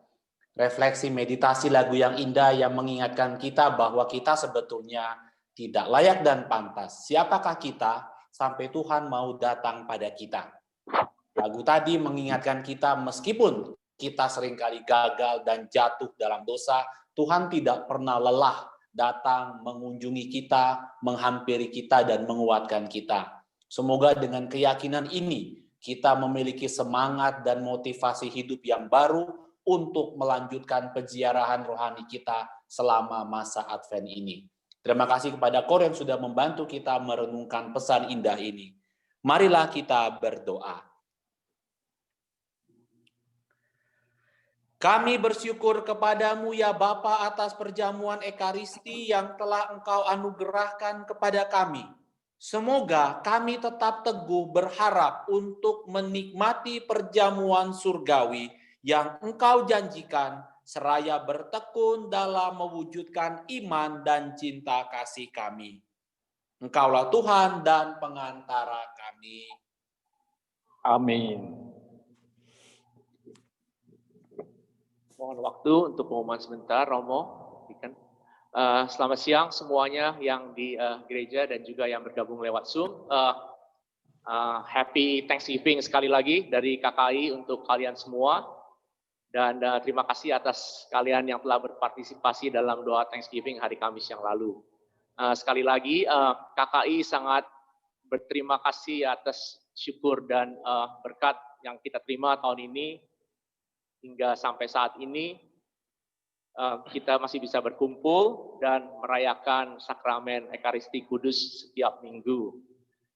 Refleksi meditasi lagu yang indah yang mengingatkan kita bahwa kita sebetulnya tidak layak dan pantas. Siapakah kita sampai Tuhan mau datang pada kita? Lagu tadi mengingatkan kita meskipun kita seringkali gagal dan jatuh dalam dosa, Tuhan tidak pernah lelah datang mengunjungi kita, menghampiri kita, dan menguatkan kita. Semoga dengan keyakinan ini, kita memiliki semangat dan motivasi hidup yang baru untuk melanjutkan penziarahan rohani kita selama masa Advent ini. Terima kasih kepada KOR yang sudah membantu kita merenungkan pesan indah ini. Marilah kita berdoa. Kami bersyukur kepadamu ya Bapa atas perjamuan Ekaristi yang telah Engkau anugerahkan kepada kami. Semoga kami tetap teguh berharap untuk menikmati perjamuan surgawi yang Engkau janjikan seraya bertekun dalam mewujudkan iman dan cinta kasih kami. Engkaulah Tuhan dan pengantara kami. Amin. Mohon waktu untuk pengumuman sebentar, Romo. Selamat siang semuanya yang di gereja dan juga yang bergabung lewat Zoom. Happy Thanksgiving sekali lagi dari KKI untuk kalian semua. Dan terima kasih atas kalian yang telah berpartisipasi dalam doa Thanksgiving hari Kamis yang lalu. Sekali lagi, KKI sangat berterima kasih atas syukur dan berkat yang kita terima tahun ini. Hingga sampai saat ini, kita masih bisa berkumpul dan merayakan sakramen Ekaristi Kudus setiap minggu.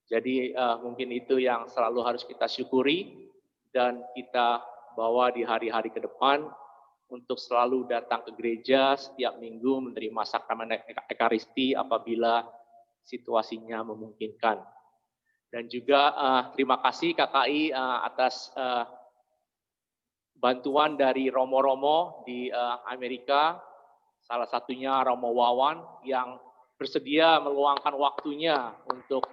Jadi mungkin itu yang selalu harus kita syukuri dan kita bawa di hari-hari ke depan untuk selalu datang ke gereja setiap minggu menerima sakramen Ekaristi apabila situasinya memungkinkan. Dan juga terima kasih KKI atas bantuan dari Romo-Romo di Amerika, salah satunya Romo Wawan yang bersedia meluangkan waktunya untuk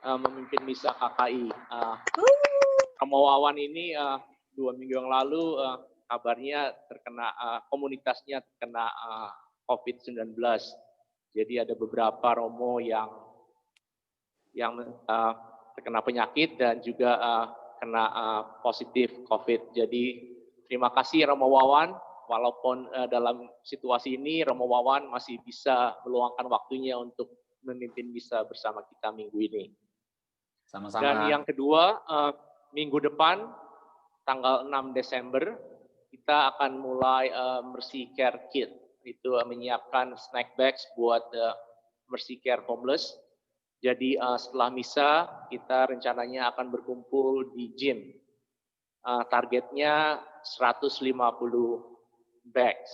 memimpin misa KKI. Romo Wawan ini 2 minggu yang lalu kabarnya terkena komunitasnya terkena COVID-19. Jadi ada beberapa Romo yang terkena penyakit dan juga kena positif COVID. Jadi terima kasih Romo Wawan, walaupun dalam situasi ini Romo Wawan masih bisa meluangkan waktunya untuk memimpin misa bersama kita minggu ini. Sama-sama. Dan yang kedua, minggu depan, tanggal 6 Desember, kita akan mulai Mercy Care Kit. Itu menyiapkan snack bags buat Mercy Care Homeless. Jadi setelah misa, kita rencananya akan berkumpul di gym. Targetnya 150 bags.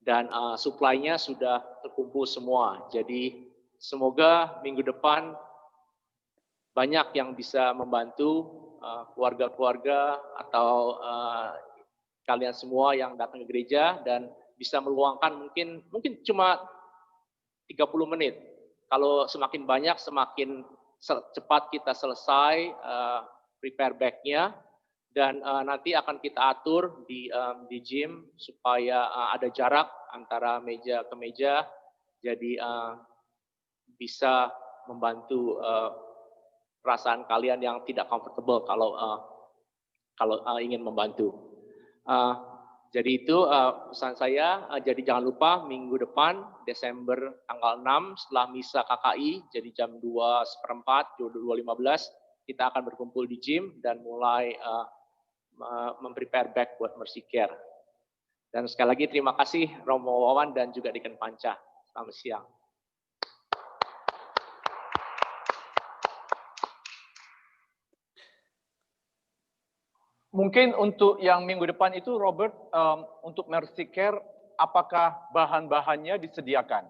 Dan supply-nya sudah terkumpul semua. Jadi semoga minggu depan banyak yang bisa membantu keluarga-keluarga atau kalian semua yang datang ke gereja dan bisa meluangkan mungkin cuma 30 menit. Kalau semakin banyak, semakin cepat kita selesai prepare bag-nya dan nanti akan kita atur di gym supaya ada jarak antara meja ke meja, jadi bisa membantu perasaan kalian yang tidak comfortable kalau ingin membantu. Jadi itu pesan saya, jadi jangan lupa minggu depan Desember tanggal 6 setelah misa KKI, jadi jam 2:15, 2:15 kita akan berkumpul di gym dan mulai memprepare bag buat Mercy Care. Dan sekali lagi terima kasih Romo Wawan dan juga Deacon Panca. Selamat siang. Mungkin untuk yang minggu depan itu, Robert, untuk Mercy Care, apakah bahan-bahannya disediakan?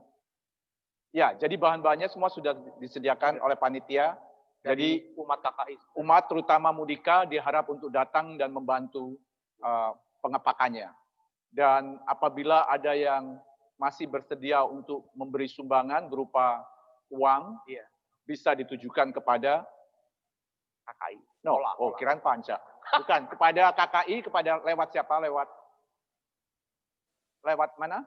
Ya, jadi bahan-bahannya semua sudah disediakan oleh panitia. Jadi umat KKI, umat terutama Mudika diharap untuk datang dan membantu pengepakannya. Dan apabila ada yang masih bersedia untuk memberi sumbangan berupa uang, bisa ditujukan kepada KKI. No, kirain Panca. Bukan, kepada KKI, kepada lewat siapa? Lewat mana?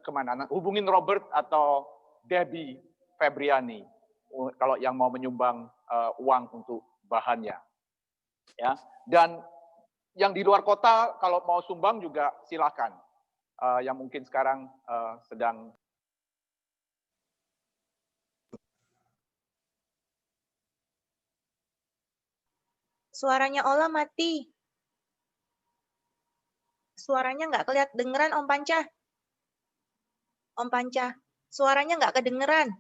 Kemana? Hubungin Robert atau Debbie Febriani kalau yang mau menyumbang uang untuk bahannya. Ya. Dan yang di luar kota kalau mau sumbang juga silakan. Yang mungkin sekarang sedang Suaranya Ola mati. Suaranya nggak kelihatan dengeran Om Panca. Om Panca, suaranya nggak kedengeran.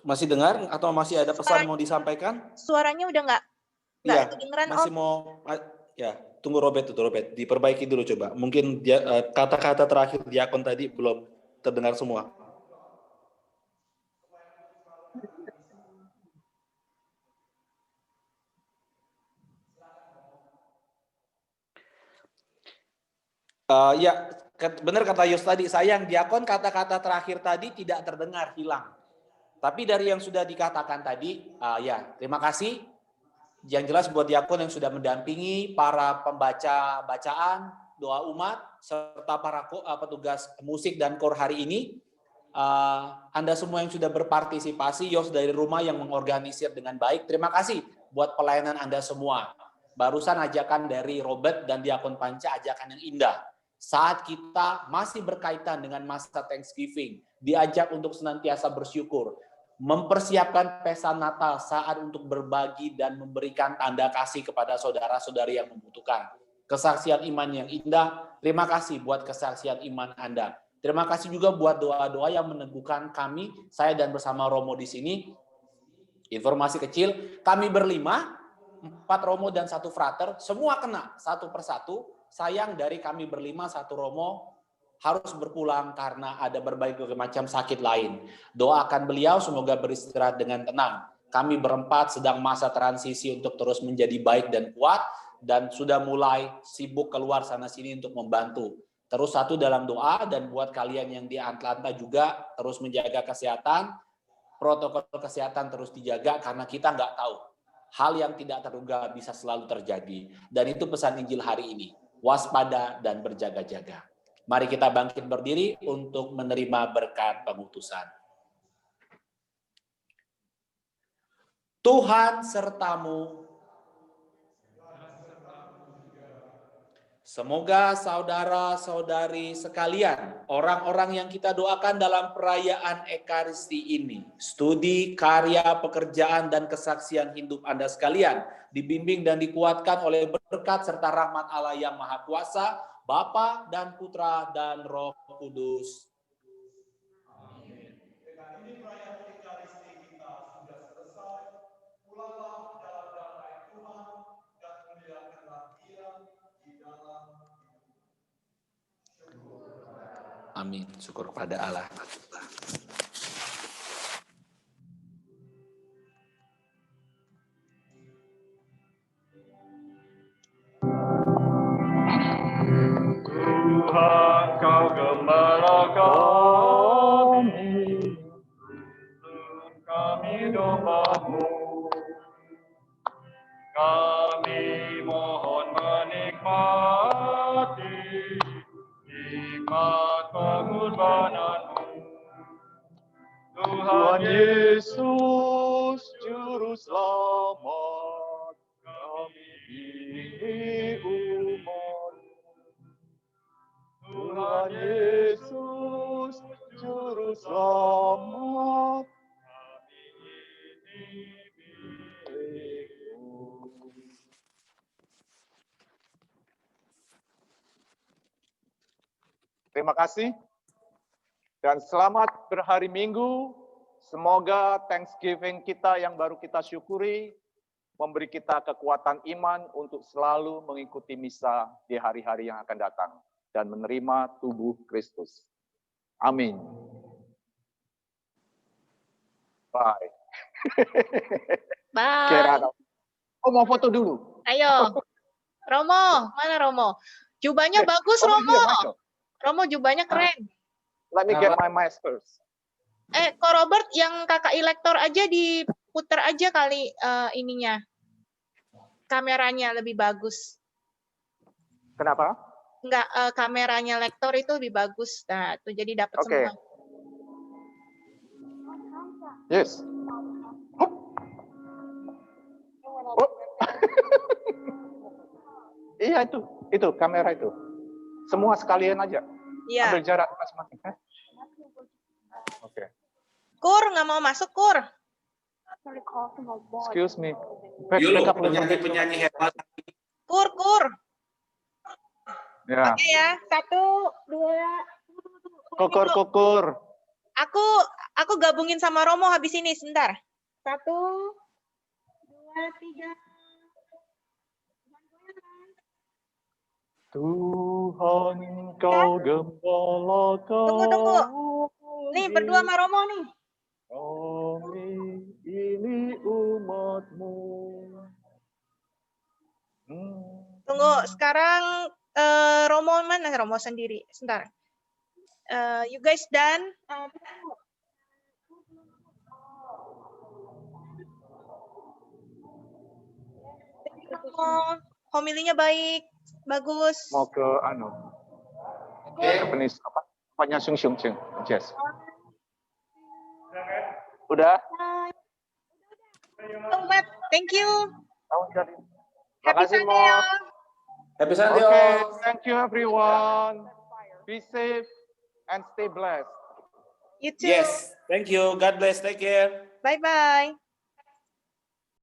Masih dengar atau masih ada pesan mau disampaikan? Suaranya udah nggak kedengeran masih Om. mau ya. Tunggu Robert, diperbaiki dulu coba. Mungkin dia kata-kata terakhir diakon tadi belum terdengar semua. Ya, benar kata Yos tadi, sayang diakon kata-kata terakhir tadi tidak terdengar, hilang. Tapi dari yang sudah dikatakan tadi, ya terima kasih. Yang jelas buat diakon yang sudah mendampingi para pembaca bacaan, doa umat, serta para petugas musik dan kor hari ini. Anda semua yang sudah berpartisipasi, Yos dari rumah yang mengorganisir dengan baik, terima kasih buat pelayanan Anda semua. Barusan ajakan dari Robert dan Diakon Panca, ajakan yang indah. Saat kita masih berkaitan dengan masa Thanksgiving, diajak untuk senantiasa bersyukur, mempersiapkan pesta Natal, saat untuk berbagi dan memberikan tanda kasih kepada saudara-saudari yang membutuhkan. Kesaksian iman yang indah, terima kasih buat kesaksian iman Anda. Terima kasih juga buat doa-doa yang meneguhkan kami, saya dan bersama Romo di sini. Informasi kecil, kami berlima, 4 Romo dan 1 frater, semua kena satu persatu. Sayang dari kami berlima, 1 Romo harus berpulang karena ada berbagai macam sakit lain. Doakan beliau semoga beristirahat dengan tenang. Kami berempat sedang masa transisi untuk terus menjadi baik dan kuat, dan sudah mulai sibuk keluar sana-sini untuk membantu. Terus satu dalam doa, dan buat kalian yang di Atlanta juga terus menjaga kesehatan, protokol kesehatan terus dijaga karena kita nggak tahu. Hal yang tidak terduga bisa selalu terjadi. Dan itu pesan Injil hari ini. Waspada dan berjaga-jaga. Mari kita bangkit berdiri untuk menerima berkat pengutusan. Tuhan sertamu. Semoga saudara-saudari sekalian, orang-orang yang kita doakan dalam perayaan Ekaristi ini, studi, karya, pekerjaan, dan kesaksian hidup Anda sekalian, dibimbing dan dikuatkan oleh berkat serta rahmat Allah yang Maha Kuasa, Bapa dan Putra dan Roh Kudus. Amin. Dengan ini perayaan Ekaristi kita sudah selesai. Pulanglah dalam damai Tuhan dan muliakanlah Dia di dalam. Amin. Syukur kepada Allah. Tuhan, Kau gembala kami, kami domba-Mu. Kami mohon menikmati nikmat pengorbanan-Mu. Tuhan Yesus, Juru Selamat, kami ini umat. Tuhan Yesus, Juru Selamat, kami ini milik-Mu. Terima kasih dan selamat berhari Minggu. Semoga Thanksgiving kita yang baru kita syukuri memberi kita kekuatan iman untuk selalu mengikuti misa di hari-hari yang akan datang dan menerima tubuh Kristus. Amin. Bye. Bye. Oh, mau foto dulu? Ayo. Romo, mana Romo? Jubahnya bagus, Romo. Romo, jubahnya keren. Let me get my mask first. Kok Robert, yang kakak elektor aja diputer aja kali ininya. Kameranya lebih bagus. Kenapa? Enggak, kameranya lektor itu lebih bagus. Nah, itu jadi dapat semua. Yes. Oh. Iya itu kamera itu. Semua sekalian aja. Iya. Ambil jarak masing-masing. Oke. Kur, nggak mau masuk, Kur. Excuse me. Yuk, penyanyi-penyanyi hebat. Kur. Ya. Oke ya, 1, 2. Kukur. Aku gabungin sama Romo habis ini, sebentar. 1, 2, 3. Tuhan, Kau gembala kami. Tunggu. Nih, berdua sama Romo nih. Kami ini umat-Mu. Tunggu, sekarang Romo mana? Romo sendiri. Sebentar. You guys done? Homilinya baik, bagus. Mau ke Japanese apa? Apanya Sung Jess. Udah? Oh, Matt, thank you. Happy Makasih, Sunday, Mo. all. Happy Sunday. Okay, all. thank you everyone. Be safe and stay blessed. You too. Yes, thank you. God bless. Take care. Bye-bye.